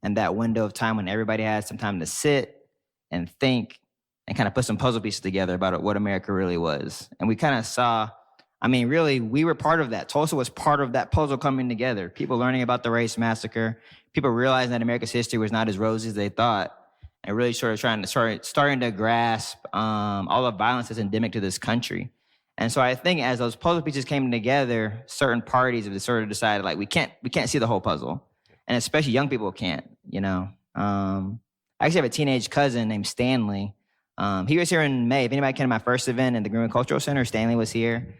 and that window of time when everybody had some time to sit and think and kind of put some puzzle pieces together about what America really was. And we kind of saw, I mean, really, we were part of that. Tulsa was part of that puzzle coming together. People learning about the race massacre, people realizing that America's history was not as rosy as they thought, and really sort of starting to grasp all the violence that's endemic to this country. And so I think as those puzzle pieces came together, certain parties have sort of decided, like, we can't see the whole puzzle, and especially young people can't. I actually have a teenage cousin named Stanley. He was here in May. If anybody came to my first event in the Greenwood Cultural Center, Stanley was here.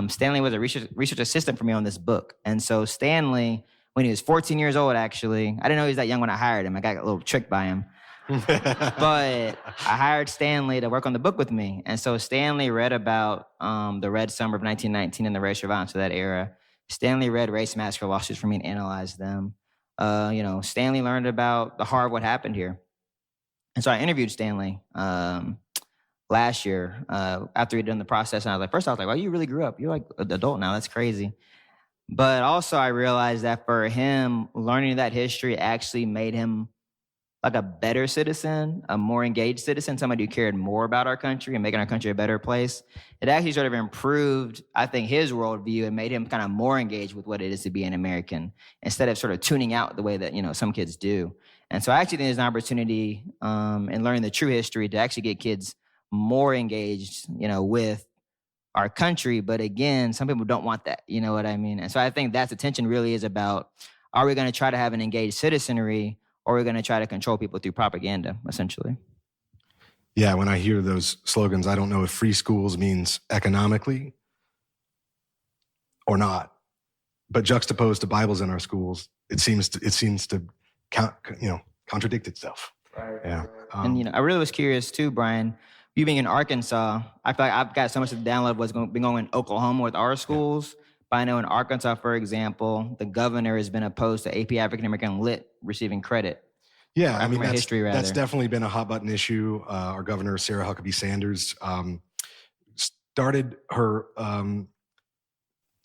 Stanley was a research assistant for me on this book. And so Stanley, when he was 14 years old, actually, I didn't know he was that young when I hired him. I got a little tricked by him. But I hired Stanley to work on the book with me. And so Stanley read about the Red Summer of 1919 and the racial violence of that era. Stanley read race massacre lawsuits for me and analyzed them. Stanley learned about the horror of what happened here. And so I interviewed Stanley last year after he'd done the process. And I was like, well, you really grew up. You're like an adult now. That's crazy. But also I realized that for him, learning that history actually made him like a better citizen, a more engaged citizen, somebody who cared more about our country and making our country a better place. It actually sort of improved, I think, his worldview and made him kind of more engaged with what it is to be an American instead of sort of tuning out the way that, some kids do. And so I actually think there's an opportunity in learning the true history to actually get kids more engaged, with our country. But again, some people don't want that, you know what I mean? And so I think that's the tension really is about, are we going to try to have an engaged citizenry, or are we going to try to control people through propaganda, essentially? Yeah, when I hear those slogans, I don't know if free schools means economically or not. But juxtaposed to Bibles in our schools, it seems to contradict itself. Right. Yeah. And I really was curious too, Brian. You being in Arkansas, I feel like I've got so much of the download of what's been going in Oklahoma with our schools. Yeah. But I know in Arkansas, for example, the governor has been opposed to AP African American Lit receiving credit. Yeah, I mean, that's definitely been a hot button issue. Our governor, Sarah Huckabee Sanders, started her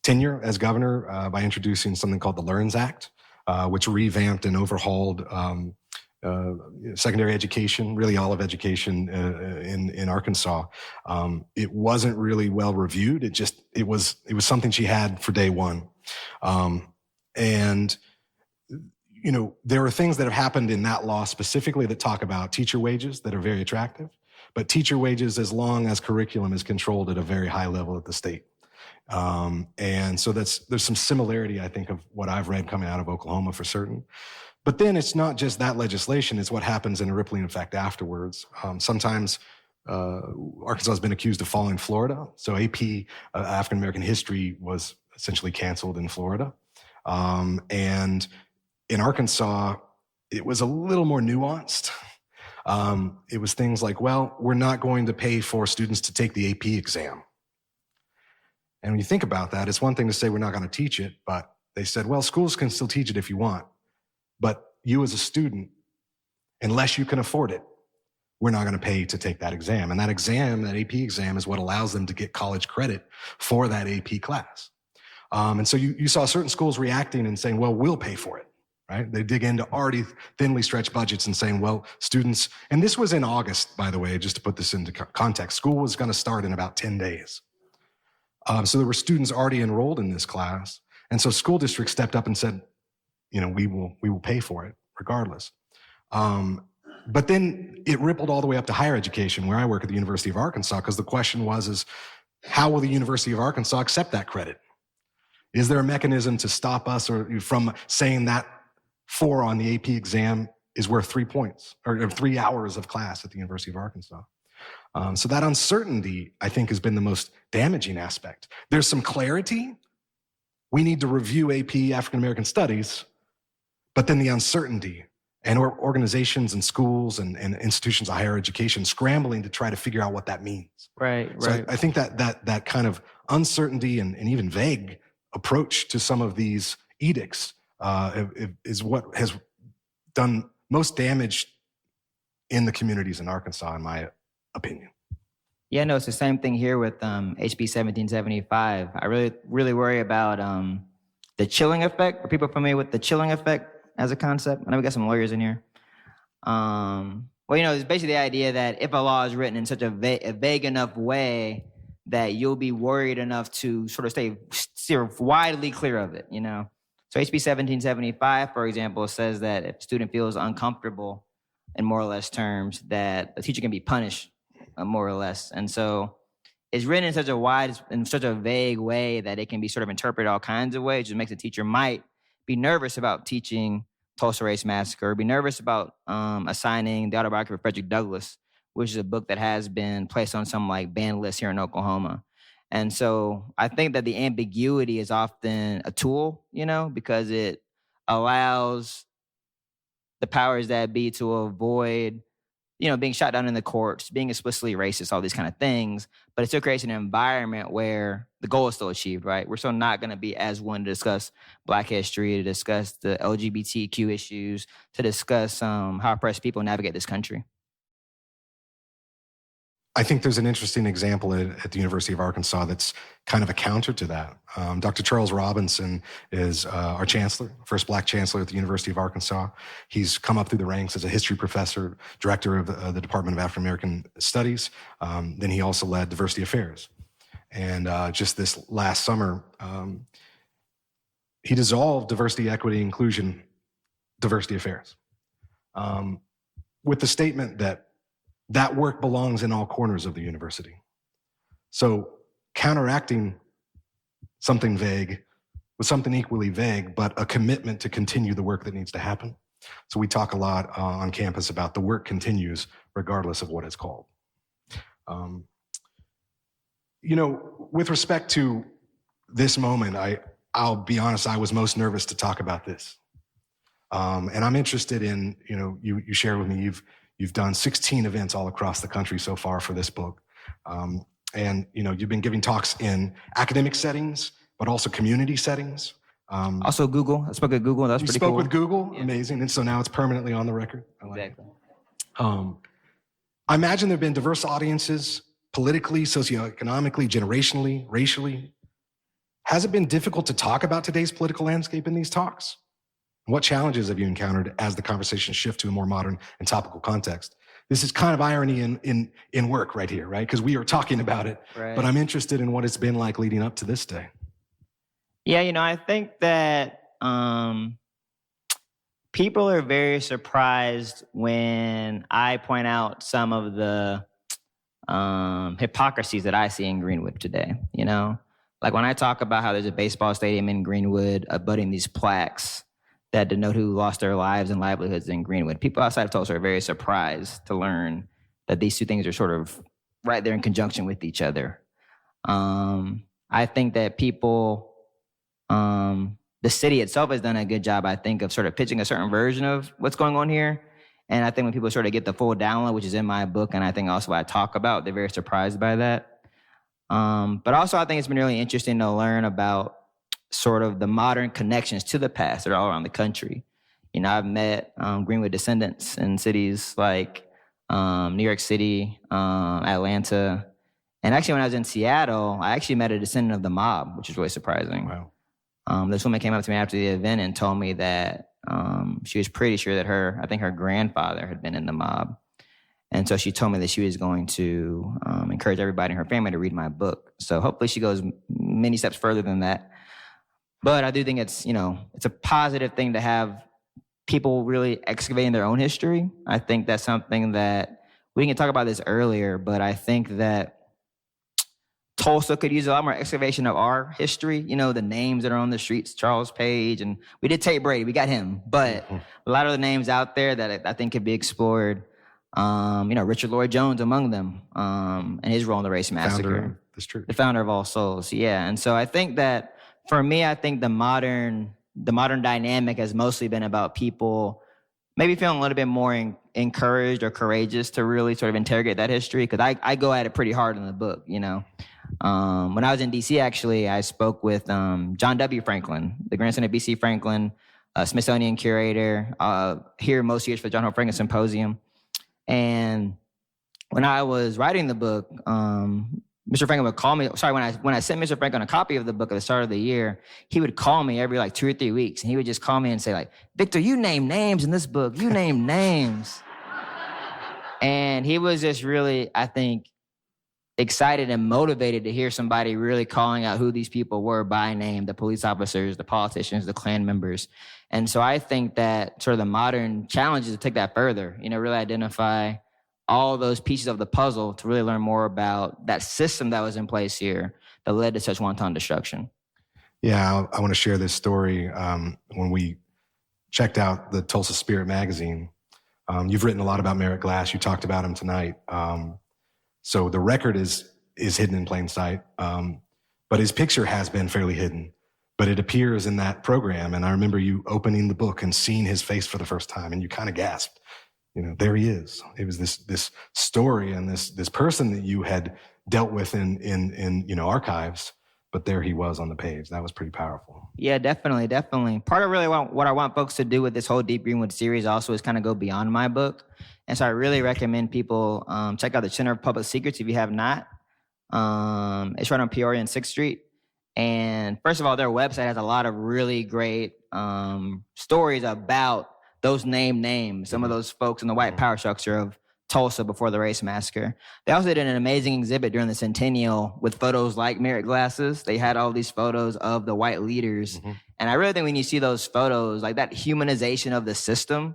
tenure as governor by introducing something called the LEARNS Act, which revamped and overhauled secondary education, really all of education in Arkansas. It wasn't really well reviewed. It was something she had for day one. And there are things that have happened in that law specifically that talk about teacher wages that are very attractive, but teacher wages as long as curriculum is controlled at a very high level at the state. And so there's some similarity, I think, of what I've read coming out of Oklahoma for certain. But then it's not just that legislation, it's what happens in a rippling effect afterwards. Sometimes Arkansas has been accused of following Florida. So AP, African American history, was essentially canceled in Florida. And in Arkansas, it was a little more nuanced. It was things like, well, we're not going to pay for students to take the AP exam. And when you think about that, it's one thing to say we're not going to teach it, but they said, well, schools can still teach it if you want. But you as a student, unless you can afford it, we're not going to pay to take that exam. And that exam, that AP exam, is what allows them to get college credit for that AP class. And so you saw certain schools reacting and saying, well, we'll pay for it, right? They dig into already thinly stretched budgets and saying, well, students, and this was in August, by the way, just to put this into context, school was going to start in about 10 days. So there were students already enrolled in this class. And so school districts stepped up and said, we will pay for it regardless. But then it rippled all the way up to higher education, where I work at the University of Arkansas, because the question was, how will the University of Arkansas accept that credit? Is there a mechanism to stop us from saying that 4 on the AP exam is worth 3 points or 3 hours of class at the University of Arkansas? So that uncertainty, I think, has been the most damaging aspect. There's some clarity. We need to review AP African American Studies, but then the uncertainty and organizations and schools and institutions of higher education scrambling to try to figure out what that means. Right. So I think that kind of uncertainty and even vague approach to some of these edicts is what has done most damage in the communities in Arkansas, in my opinion. Yeah, no, it's the same thing here with HB 1775. I really worry about the chilling effect. Are people familiar with the chilling effect as a concept? I know we got some lawyers in here. Well, it's basically the idea that if a law is written in such a vague enough way that you'll be worried enough to sort of steer widely clear of it, So HB 1775, for example, says that if a student feels uncomfortable in more or less terms, that a teacher can be punished more or less. And so it's written in such a vague way that it can be sort of interpreted all kinds of ways, which makes a teacher might be nervous about teaching Tulsa Race Massacre, be nervous about assigning the autobiography of Frederick Douglass, which is a book that has been placed on some banned list here in Oklahoma. And so I think that the ambiguity is often a tool, because it allows the powers that be to avoid, being shot down in the courts, being explicitly racist, all these kind of things. But it still creates an environment where the goal is still achieved, right? We're still not going to be as one to discuss Black history, to discuss the LGBTQ issues, to discuss how oppressed people navigate this country. I think there's an interesting example at the University of Arkansas that's kind of a counter to that. Dr. Charles Robinson is our chancellor, first Black chancellor at the University of Arkansas. He's come up through the ranks as a history professor, director of the Department of African American Studies. Then he also led diversity affairs. And just this last summer, he dissolved diversity, equity, inclusion, diversity affairs, with the statement that work belongs in all corners of the university. So counteracting something vague with something equally vague, but a commitment to continue the work that needs to happen. So we talk a lot on campus about the work continues regardless of what it's called. With respect to this moment, I'll be honest, I was most nervous to talk about this. And I'm interested in, you shared with me, You've done 16 events all across the country so far for this book. And you've been giving talks in academic settings, but also community settings. Also Google. I spoke at Google. That's pretty cool. You spoke with Google? Yeah. Amazing. And so now it's permanently on the record. I like Exactly. it. I imagine there have been diverse audiences, politically, socioeconomically, generationally, racially. Has it been difficult to talk about today's political landscape in these talks? What challenges have you encountered as the conversation shifts to a more modern and topical context? This is kind of irony in work right here, right? Because we are talking about it, Right. But I'm interested in what it's been like leading up to this day. Yeah, I think that people are very surprised when I point out some of the hypocrisies that I see in Greenwood today, Like when I talk about how there's a baseball stadium in Greenwood abutting these plaques that denote who lost their lives and livelihoods in Greenwood. People outside of Tulsa are very surprised to learn that these two things are sort of right there in conjunction with each other. I think that people, the city itself has done a good job, I think, of sort of pitching a certain version of what's going on here. And I think when people sort of get the full download, which is in my book, and I think also what I talk about, they're very surprised by that. But also I think it's been really interesting to learn about sort of the modern connections to the past that are all around the country. I've met Greenwood descendants in cities like New York City, Atlanta. And actually when I was in Seattle, I actually met a descendant of the mob, which is really surprising. Wow. This woman came up to me after the event and told me that she was pretty sure that I think her grandfather had been in the mob. And so she told me that she was going to encourage everybody in her family to read my book. So hopefully she goes many steps further than that. But I do think it's a positive thing to have people really excavating their own history. I think that's something that we didn't talk about this earlier, but I think that Tulsa could use a lot more excavation of our history. The names that are on the streets, Charles Page, and we did Tate Brady, we got him. But a lot of the names out there that I think could be explored, Richard Lloyd Jones among them, and his role in the race massacre. The founder of All Souls, yeah. And so I think that for me, I think the modern dynamic has mostly been about people maybe feeling a little bit more encouraged or courageous to really sort of interrogate that history, because I go at it pretty hard in the book, When I was in D.C., actually, I spoke with John W. Franklin, the grandson of B.C. Franklin, Smithsonian curator, here most years for the John Hope Franklin Symposium. And when I was writing the book, Mr. Franklin would call me. Sorry, when I sent Mr. Franklin a copy of the book at the start of the year, he would call me every like 2 or 3 weeks, and he would just call me and say like, Victor, you name names in this book. You name names. And he was just really, I think, excited and motivated to hear somebody really calling out who these people were by name, the police officers, the politicians, the Klan members. And so I think that sort of the modern challenge is to take that further, really identify all those pieces of the puzzle to really learn more about that system that was in place here that led to such wanton destruction. Yeah, I want to share this story. When we checked out the Tulsa Spirit magazine, you've written a lot about Merritt Glass. You talked about him tonight. So the record is hidden in plain sight, but his picture has been fairly hidden. But it appears in that program, and I remember you opening the book and seeing his face for the first time, and you kind of gasped. There he is. It was this story and this person that you had dealt with in archives, but there he was on the page. That was pretty powerful. Yeah, definitely. Part of really what I want folks to do with this whole Deep Greenwood series also is kind of go beyond my book. And so I really recommend people check out the Center of Public Secrets if you have not. It's right on Peoria and 6th Street. And first of all, their website has a lot of really great stories about those names, some of those folks in the white power structure of Tulsa before the race massacre. They also did an amazing exhibit during the centennial with photos like Merritt Glass's. They had all these photos of the white leaders. Mm-hmm. And I really think when you see those photos, like that humanization of the system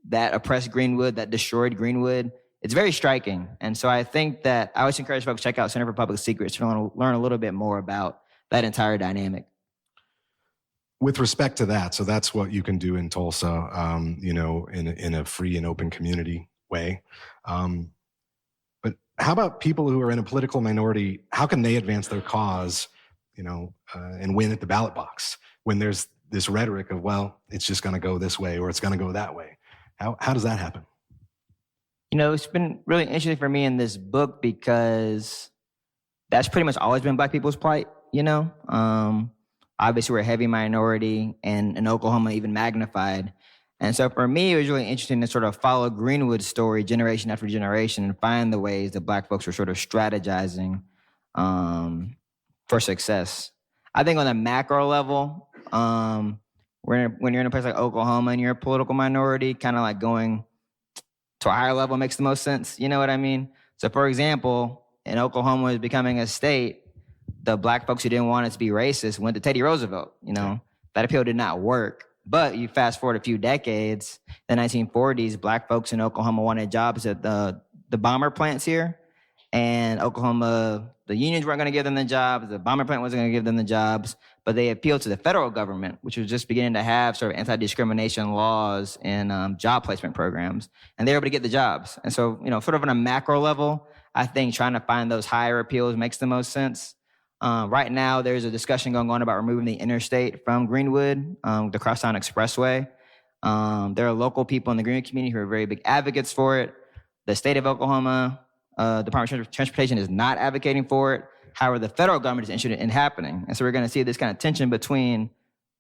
that oppressed Greenwood, that destroyed Greenwood, it's very striking. And so I think that I always encourage folks to check out Center for Public Secrets to learn a little bit more about that entire dynamic. With respect to that, so that's what you can do in Tulsa, in a free and open community way. But how about people who are in a political minority? How can they advance their cause, and win at the ballot box when there's this rhetoric of, well, it's just going to go this way or it's going to go that way? How does that happen? It's been really interesting for me in this book because that's pretty much always been Black people's plight, Obviously, we're a heavy minority, and in Oklahoma, even magnified. And so for me, it was really interesting to sort of follow Greenwood's story generation after generation and find the ways that Black folks were sort of strategizing for success. I think on a macro level, when you're in a place like Oklahoma and you're a political minority, kind of like going to a higher level makes the most sense. You know what I mean? So for example, in Oklahoma is becoming a state, the Black folks who didn't want it to be racist went to Teddy Roosevelt. That appeal did not work. But you fast forward a few decades, the 1940s, Black folks in Oklahoma wanted jobs at the bomber plants here. And Oklahoma, the unions weren't going to give them the jobs. The bomber plant wasn't going to give them the jobs. But they appealed to the federal government, which was just beginning to have sort of anti-discrimination laws and job placement programs. And they were able to get the jobs. And so, sort of on a macro level, I think trying to find those higher appeals makes the most sense. Right now, there's a discussion going on about removing the interstate from Greenwood, the Crosstown Expressway. There are local people in the Greenwood community who are very big advocates for it. The state of Oklahoma, Department of Transportation is not advocating for it. However, the federal government is interested in happening. And so we're going to see this kind of tension between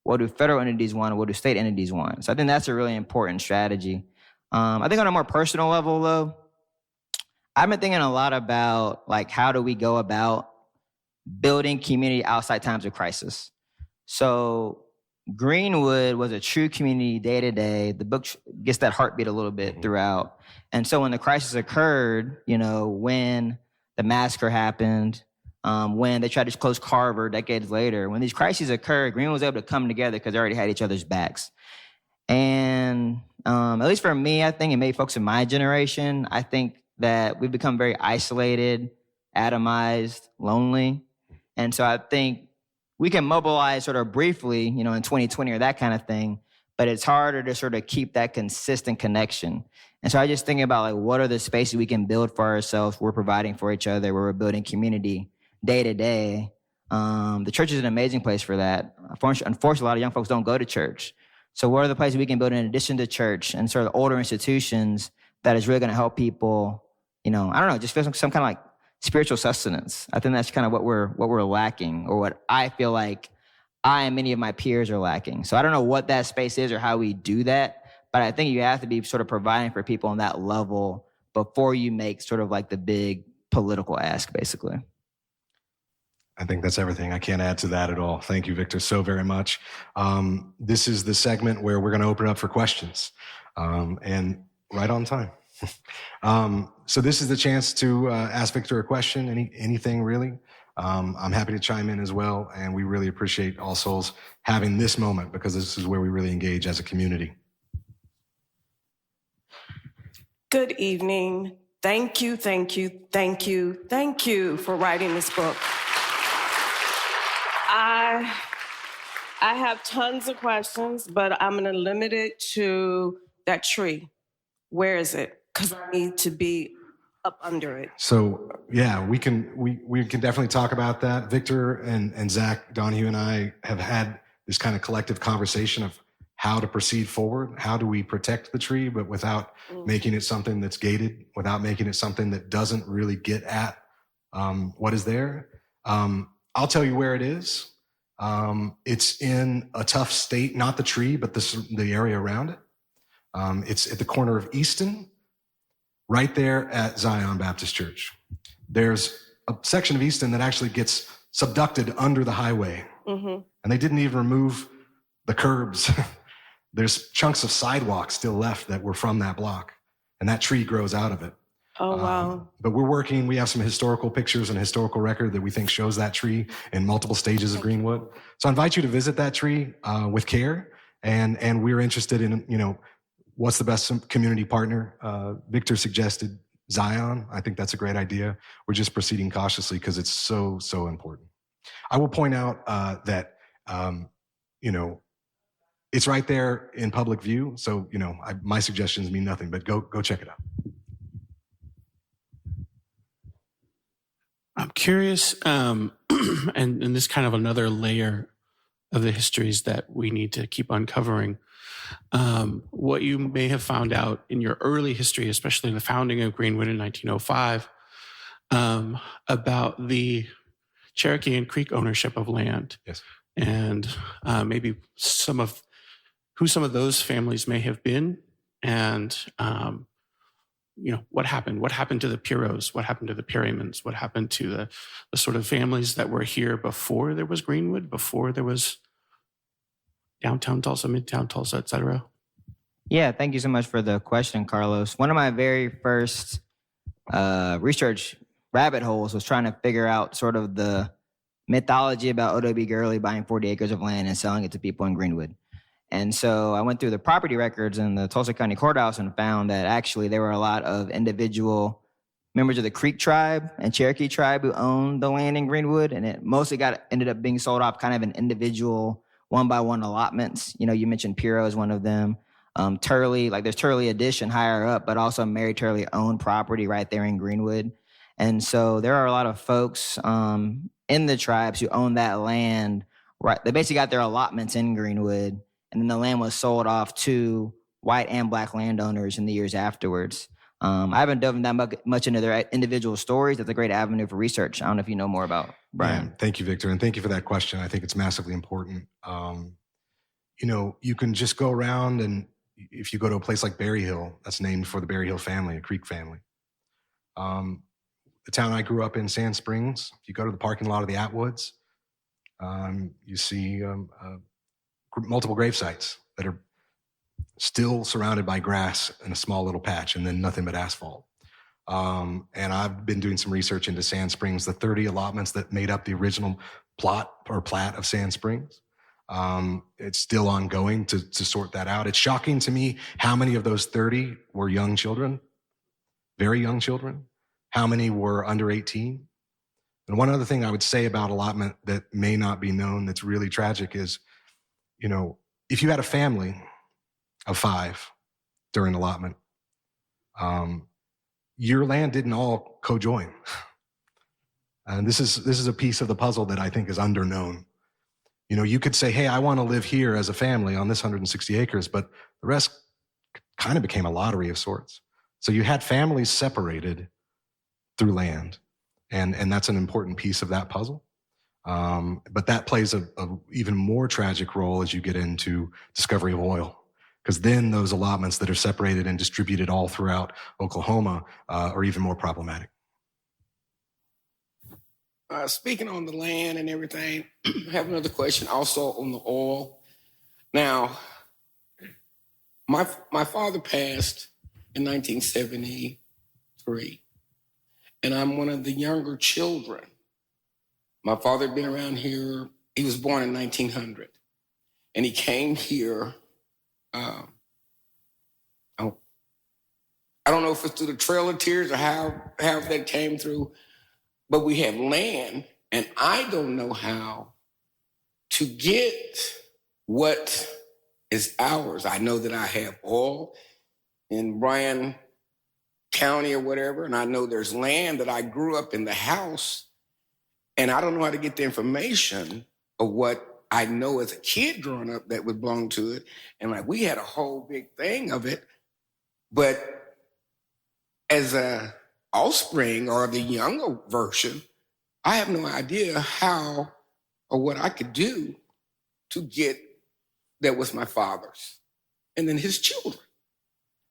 what do federal entities want and what do state entities want. So I think that's a really important strategy. I think on a more personal level, though, I've been thinking a lot about like how do we go about building community outside times of crisis. So Greenwood was a true community day to day. The book gets that heartbeat a little bit throughout. And so when the crisis occurred, when the massacre happened, when they tried to close Carver decades later, when these crises occurred, Greenwood was able to come together because they already had each other's backs. And at least for me, I think, and maybe folks in my generation, I think that we've become very isolated, atomized, lonely. And so I think we can mobilize sort of briefly, in 2020 or that kind of thing, but it's harder to sort of keep that consistent connection. And so I just think about like, what are the spaces we can build for ourselves? We're providing for each other, where we're building community day to day. The church is an amazing place for that. Unfortunately, a lot of young folks don't go to church. So what are the places we can build in addition to church and sort of older institutions that is really going to help people, just feel some kind of like spiritual sustenance. I think that's kind of what we're lacking, or what I feel like I and many of my peers are lacking. So I don't know what that space is or how we do that, but I think you have to be sort of providing for people on that level before you make sort of like the big political ask, basically. I think that's everything. I can't add to that at all. Thank you, Victor, so very much. This is the segment where we're going to open up for questions, and right on time. So this is the chance to ask Victor a question, anything really. I'm happy to chime in as well, and we really appreciate All Souls having this moment because this is where we really engage as a community. Good evening. Thank you for writing this book. I have tons of questions, but I'm going to limit it to that tree. Where is it? Because I need to be up under it. So yeah, we can definitely talk about that. Victor and Zach Donahue and I have had this kind of collective conversation of how to proceed forward. How do we protect the tree, but without making it something that's gated, without making it something that doesn't really get at what is there. I'll tell you where it is. It's in a tough state, not the tree, but the area around it. It's at the corner of Easton, right there at Zion Baptist Church. There's a section of Easton that actually gets subducted under the highway. And they didn't even remove the curbs. There's chunks of sidewalk still left that were from that block, and that tree grows out of it. Oh, wow. But we have some historical pictures and historical record that we think shows that tree in multiple stages of Greenwood. So I invite you to visit that tree with care. And we're interested in, what's the best community partner? Victor suggested Zion. I think that's a great idea. We're just proceeding cautiously because it's so, so important. I will point out that, it's right there in public view. So, my suggestions mean nothing, but go check it out. I'm curious, and this kind of another layer of the histories that we need to keep uncovering. What you may have found out in your early history, especially the founding of Greenwood in 1905, about the Cherokee and Creek ownership of land. Yes. And maybe who some of those families may have been, and what happened? What happened to the Piros? What happened to the Perrymans? What happened to the sort of families that were here before there was Greenwood, before there was downtown Tulsa, midtown Tulsa, et cetera? Yeah, thank you so much for the question, Carlos. One of my very first research rabbit holes was trying to figure out sort of the mythology about O.W. Gurley buying 40 acres of land and selling it to people in Greenwood. And so I went through the property records in the Tulsa County Courthouse and found that actually there were a lot of individual members of the Creek tribe and Cherokee tribe who owned the land in Greenwood, and it mostly ended up being sold off kind of in individual one-by-one allotments. You mentioned Piro as one of them. Turley, there's Turley Addition higher up, but also Mary Turley owned property right there in Greenwood. And so there are a lot of folks in the tribes who own that land. Right, they basically got their allotments in Greenwood, and then the land was sold off to white and black landowners in the years afterwards. I haven't dove that much into their individual stories. That's a great avenue for research. I don't know if you know more about Brian. Yeah, thank you, Victor, and thank you for that question. I think it's massively important. You can just go around, and if you go to a place like Berry Hill, that's named for the Berry Hill family, a Creek family. The town I grew up in, Sand Springs, if you go to the parking lot of the Atwoods, you see multiple grave sites that are still surrounded by grass and a small little patch and then nothing but asphalt. And I've been doing some research into Sand Springs, the 30 allotments that made up the original plat of Sand Springs. It's still ongoing to sort that out. It's shocking to me how many of those 30 were young children, very young children. How many were under 18? And one other thing I would say about allotment that may not be known that's really tragic is, if you had a family of 5 during allotment, your land didn't all co-join. And this is a piece of the puzzle that I think is underknown. You could say, hey, I want to live here as a family on this 160 acres, but the rest kind of became a lottery of sorts. So you had families separated through land, and that's an important piece of that puzzle. But that plays a even more tragic role as you get into discovery of oil, because then those allotments that are separated and distributed all throughout Oklahoma are even more problematic. speaking on the land and everything, I have another question also on the oil. Now, my father passed in 1973, and I'm one of the younger children. My father had been around here. He was born in 1900, and he came here. I don't know if it's through the Trail of Tears or how that came through, but we have land, and I don't know how to get what is ours. I know that I have oil in Bryan County or whatever, and I know there's land that I grew up in the house, and I don't know how to get the information of what I know as a kid growing up that would belong to it. And like, we had a whole big thing of it, but as a offspring or the younger version, I have no idea how or what I could do to get that was my father's and then his children.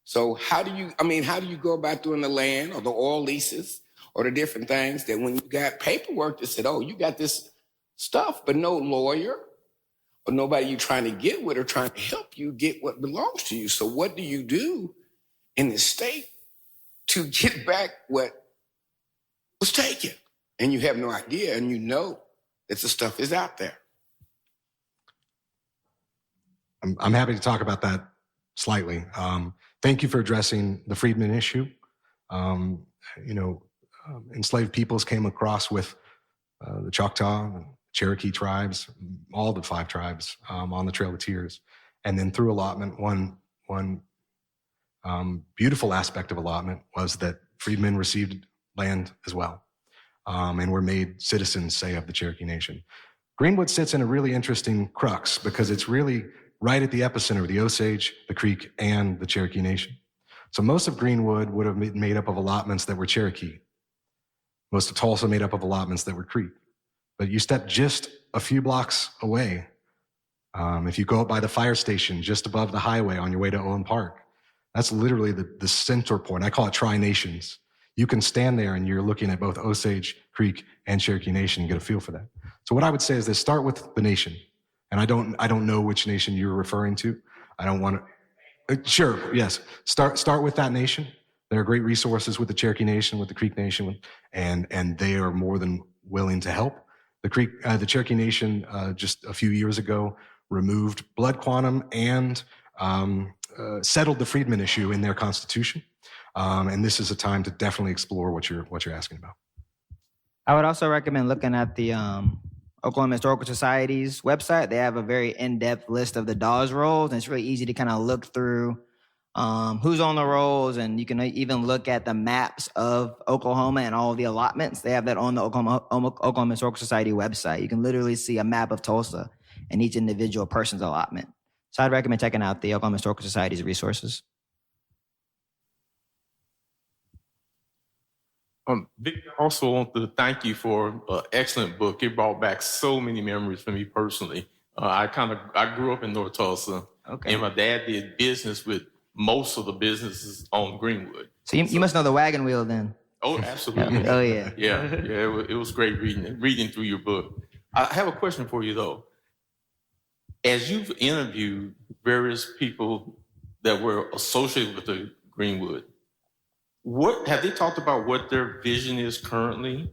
So how do you go about doing the land or the oil leases or the different things that when you got paperwork that said, oh, you got this stuff, but no lawyer or nobody you trying to get with or trying to help you get what belongs to you. So what do you do in this state to get back what was taken? And you have no idea, and you know that the stuff is out there. I'm happy to talk about that slightly. Thank you for addressing the freedmen issue. Enslaved peoples came across with the Choctaw, Cherokee tribes, all the 5 tribes on the Trail of Tears. And then through allotment, one beautiful aspect of allotment was that freedmen received land as well, and were made citizens, say, of the Cherokee Nation. Greenwood sits in a really interesting crux because it's really right at the epicenter of the Osage, the Creek, and the Cherokee Nation. So most of Greenwood would have been made up of allotments that were Cherokee. Most of Tulsa made up of allotments that were Creek. But you step just a few blocks away, if you go up by the fire station just above the highway on your way to Owen Park, that's literally the center point. I call it Tri-Nations. You can stand there and you're looking at both Osage, Creek, and Cherokee Nation and get a feel for that. So what I would say is this: start with the nation. And I don't know which nation you're referring to. I don't want to. Sure, yes. Start with that nation. There are great resources with the Cherokee Nation, with the Creek Nation, and they are more than willing to help. The Cherokee Nation just a few years ago removed blood quantum and settled the freedmen issue in their constitution. And this is a time to definitely explore what you're asking about. I would also recommend looking at the Oklahoma Historical Society's website. They have a very in-depth list of the Dawes rolls, and it's really easy to kind of look through who's on the rolls, and you can even look at the maps of Oklahoma and all of the allotments. They have that on the Oklahoma Historical Society website. You can literally see a map of Tulsa and each individual person's allotment. So I'd recommend checking out the Oklahoma Historical Society's resources. Victor, I also want to thank you for an excellent book. It brought back so many memories for me personally. I grew up in North Tulsa, and my dad did business with most of the businesses on Greenwood. So you must know the wagon wheel then. Oh, absolutely. Oh, yeah. Yeah. It was great reading through your book. I have a question for you, though. As you've interviewed various people that were associated with the Greenwood, what have they talked about what their vision is currently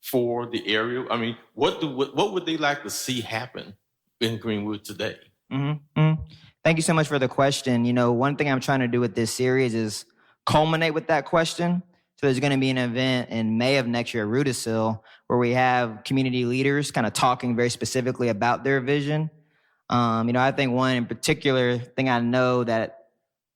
for the area? I mean, what would they like to see happen in Greenwood today? Mm-hmm. Thank you so much for the question. You know, one thing I'm trying to do with this series is culminate with that question. So there's going to be an event in May of next year at Rudisill where we have community leaders kind of talking very specifically about their vision. I think one in particular thing I know that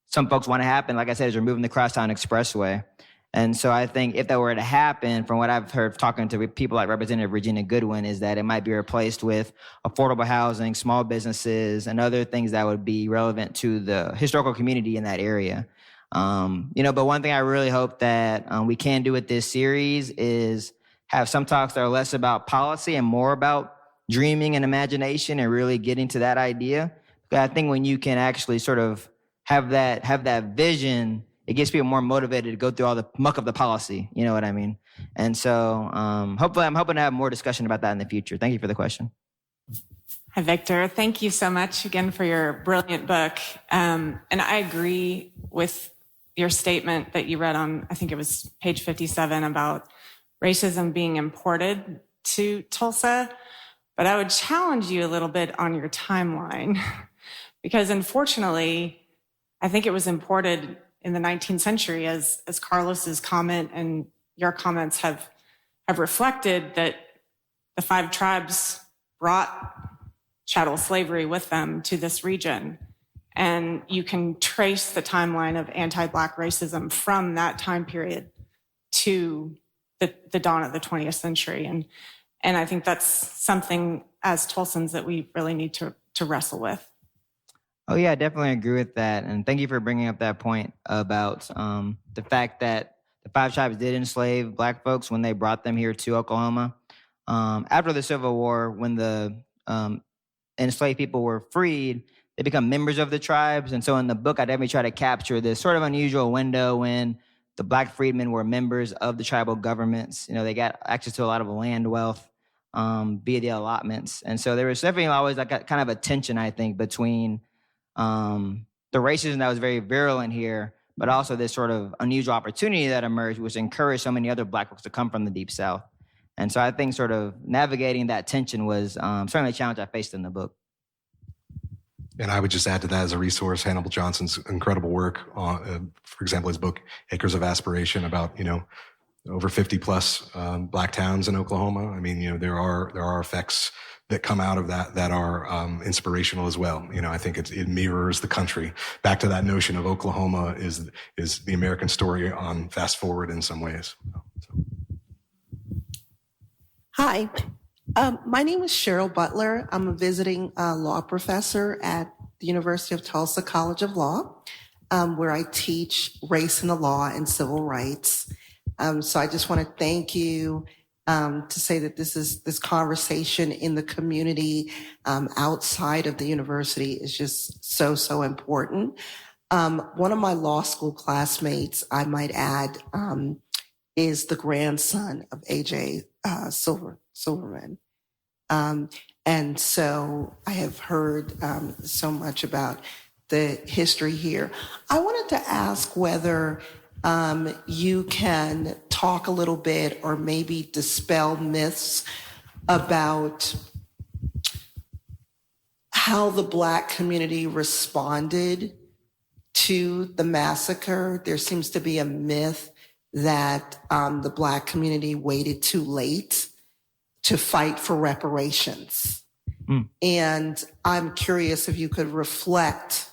some folks want to happen, like I said, is removing the Crosstown Expressway. And so I think if that were to happen, from what I've heard talking to people like Representative Regina Goodwin, is that it might be replaced with affordable housing, small businesses, and other things that would be relevant to the historical community in that area. But one thing I really hope that we can do with this series is have some talks that are less about policy and more about dreaming and imagination and really getting to that idea. But I think when you can actually sort of have that vision it gets people more motivated to go through all the muck of the policy. You know what I mean? And so hopefully I'm hoping to have more discussion about that in the future. Thank you for the question. Hi, Victor. Thank you so much again for your brilliant book. And I agree with your statement that you read on, I think it was page 57, about racism being imported to Tulsa. But I would challenge you a little bit on your timeline, because unfortunately, I think it was imported in the 19th century, as Carlos's comment and your comments have reflected, that the 5 tribes brought chattel slavery with them to this region. And you can trace the timeline of anti-Black racism from that time period to the dawn of the 20th century. And I think that's something as Tulsans that we really need to wrestle with. Oh, yeah, I definitely agree with that. And thank you for bringing up that point about the fact that the 5 tribes did enslave Black folks when they brought them here to Oklahoma. After the Civil War, when the enslaved people were freed, they become members of the tribes. And so in the book, I definitely try to capture this sort of unusual window when the Black freedmen were members of the tribal governments. You know, they got access to a lot of land wealth via the allotments. And so there was definitely always like a kind of a tension, I think, between the racism that was very virulent here, but also this sort of unusual opportunity that emerged, which encouraged so many other Black folks to come from the Deep South. And so I think sort of navigating that tension was certainly a challenge I faced in the book. And I would just add to that as a resource, Hannibal Johnson's incredible work on, for example, his book, Acres of Aspiration, about, over 50 plus Black towns in Oklahoma. I mean, there are effects that come out of that are inspirational as well. I think it mirrors the country. Back to that notion of Oklahoma is the American story on fast forward in some ways. Hi, my name is Cheryl Butler. I'm a visiting law professor at the University of Tulsa College of Law, where I teach race in the law and civil rights. So I just want to thank you to say that this conversation in the community outside of the university is just so important. One of my law school classmates, I might add, is the grandson of A.J. Silverman. And so I have heard so much about the history here. I wanted to ask whether you can talk a little bit or maybe dispel myths about how the Black community responded to the massacre. There seems to be a myth that the Black community waited too late to fight for reparations. And I'm curious if you could reflect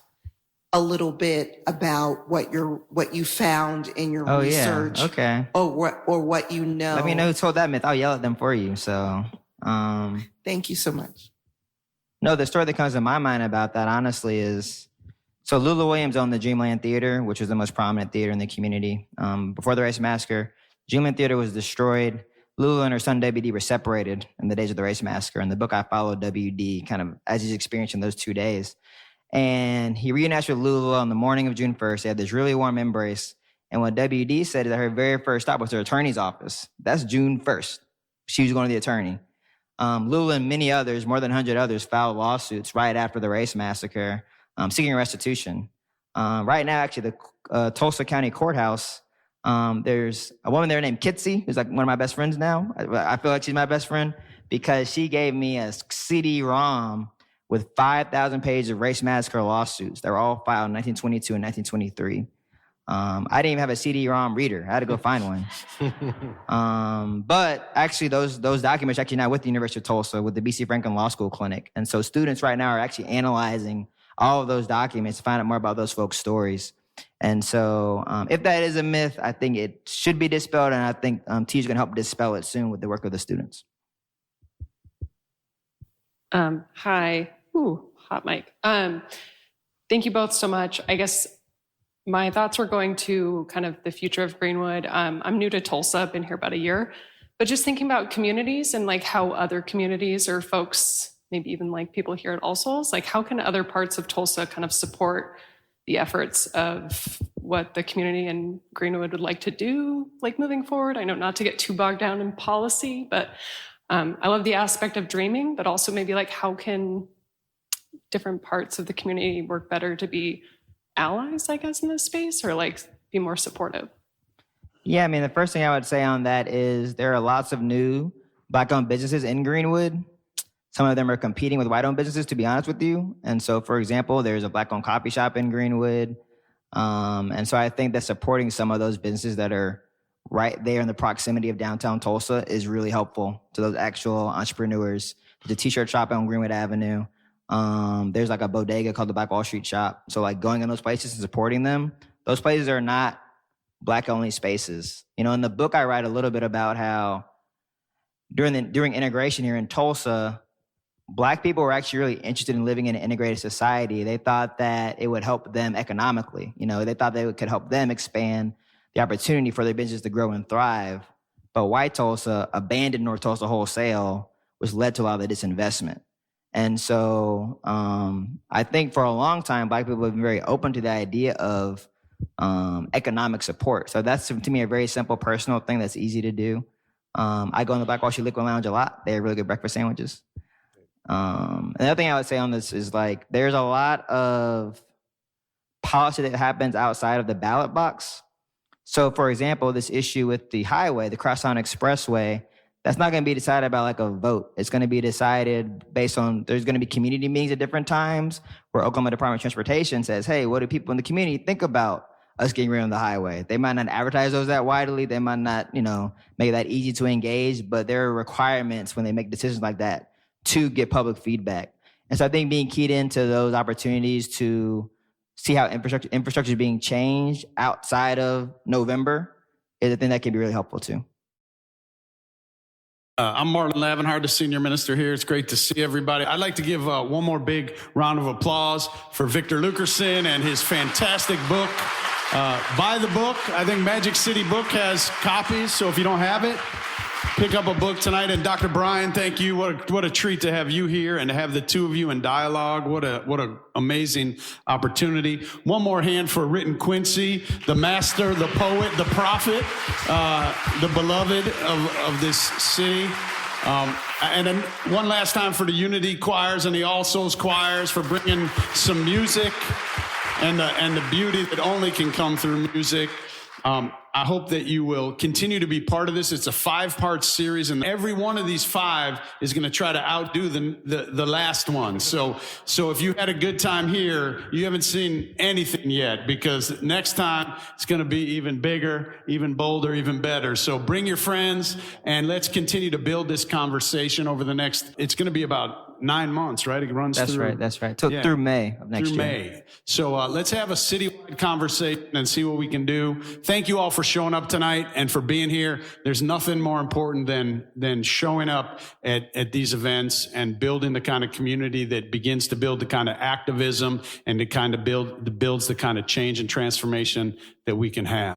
a little bit about what you found in your research. Yeah. Okay. Or what you know. Let me know who told that myth. I'll yell at them for you. So thank you so much. No, the story that comes to my mind about that, honestly, is so Lula Williams owned the Dreamland Theater, which was the most prominent theater in the community. Before the race massacre, Dreamland Theater was destroyed. Lula and her son WD were separated in the days of the race massacre. In the book, I followed WD kind of as he's experiencing those 2 days. And he reunites with Lula on the morning of June 1st. They had this really warm embrace. And what WD said is that her very first stop was her attorney's office. That's June 1st. She was going to the attorney. Lula and many others, more than 100 others, filed lawsuits right after the race massacre, seeking restitution. Right now, actually, the Tulsa County Courthouse, there's a woman there named Kitsy, who's like one of my best friends now. I feel like she's my best friend because she gave me a CD-ROM with 5,000 pages of race massacre lawsuits. They were all filed in 1922 and 1923. I didn't even have a CD-ROM reader. I had to go find one. But actually, those documents are actually now with the University of Tulsa, with the B.C. Franklin Law School Clinic. And so students right now are actually analyzing all of those documents to find out more about those folks' stories. And so if that is a myth, I think it should be dispelled, and I think T is going to help dispel it soon with the work of the students. Hi. Ooh, hot mic. Thank you both so much. I guess my thoughts were going to kind of the future of Greenwood. I'm new to Tulsa. I've been here about a year. But just thinking about communities and like how other communities or folks, maybe even like people here at All Souls, like how can other parts of Tulsa kind of support the efforts of what the community in Greenwood would like to do, like moving forward. I know not to get too bogged down in policy, but I love the aspect of dreaming, but also maybe like how can different parts of the community work better to be allies, I guess, in this space, or like be more supportive? Yeah, I mean, the first thing I would say on that is there are lots of new Black-owned businesses in Greenwood. Some of them are competing with white-owned businesses, to be honest with you. And so, for example, there's a Black-owned coffee shop in Greenwood. And so I think that supporting some of those businesses that are right there in the proximity of downtown Tulsa is really helpful to those actual entrepreneurs. There's a t-shirt shop on Greenwood Avenue. There's like a bodega called the Black Wall Street Shop. So like going in those places and supporting them, those places are not Black-only spaces. You know, in the book, I write a little bit about how during integration here in Tulsa, Black people were actually really interested in living in an integrated society. They thought that it would help them economically. You know, they thought that it could help them expand the opportunity for their business to grow and thrive. But white Tulsa abandoned North Tulsa wholesale, which led to a lot of the disinvestment. And so I think for a long time, Black people have been very open to the idea of economic support. So that's, to me, a very simple personal thing that's easy to do. I go in the Black Wall Street Liquid Lounge a lot. They have really good breakfast sandwiches. Another thing I would say on this is like there's a lot of policy that happens outside of the ballot box. So, for example, this issue with the highway, the Crosstown Expressway, that's not going to be decided by like a vote. It's going to be decided based on, there's going to be community meetings at different times where Oklahoma Department of Transportation says, hey, what do people in the community think about us getting rid of the highway? They might not advertise those that widely. They might not, make that easy to engage, but there are requirements when they make decisions like that to get public feedback. And so I think being keyed into those opportunities to see how infrastructure is being changed outside of November is a thing that can be really helpful too. I'm Marlon Lavenhard, the senior minister here. It's great to see everybody. I'd like to give one more big round of applause for Victor Luckerson and his fantastic book. Buy the book. I think Magic City Book has copies, so if you don't have it, pick up a book tonight. And Dr. Brian, thank you. What a treat to have you here and to have the two of you in dialogue. What a amazing opportunity. One more hand for Written Quincy, the master, the poet, the prophet, the beloved of this city. And then one last time for the Unity Choirs and the All Souls Choirs for bringing some music and the beauty that only can come through music. I hope that you will continue to be part of this. It's a 5-part series, and every one of these 5 is going to try to outdo the last one. So if you had a good time here, you haven't seen anything yet, because next time it's going to be even bigger, even bolder, even better. So bring your friends, and let's continue to build this conversation over the next, it's going to be about 9 months, right? It runs through. That's right. Through May of next year. Through May. So let's have a citywide conversation and see what we can do. Thank you all for showing up tonight and for being here. There's nothing more important than showing up at these events and building the kind of community that begins to build the kind of activism and the kind of builds the kind of change and transformation that we can have.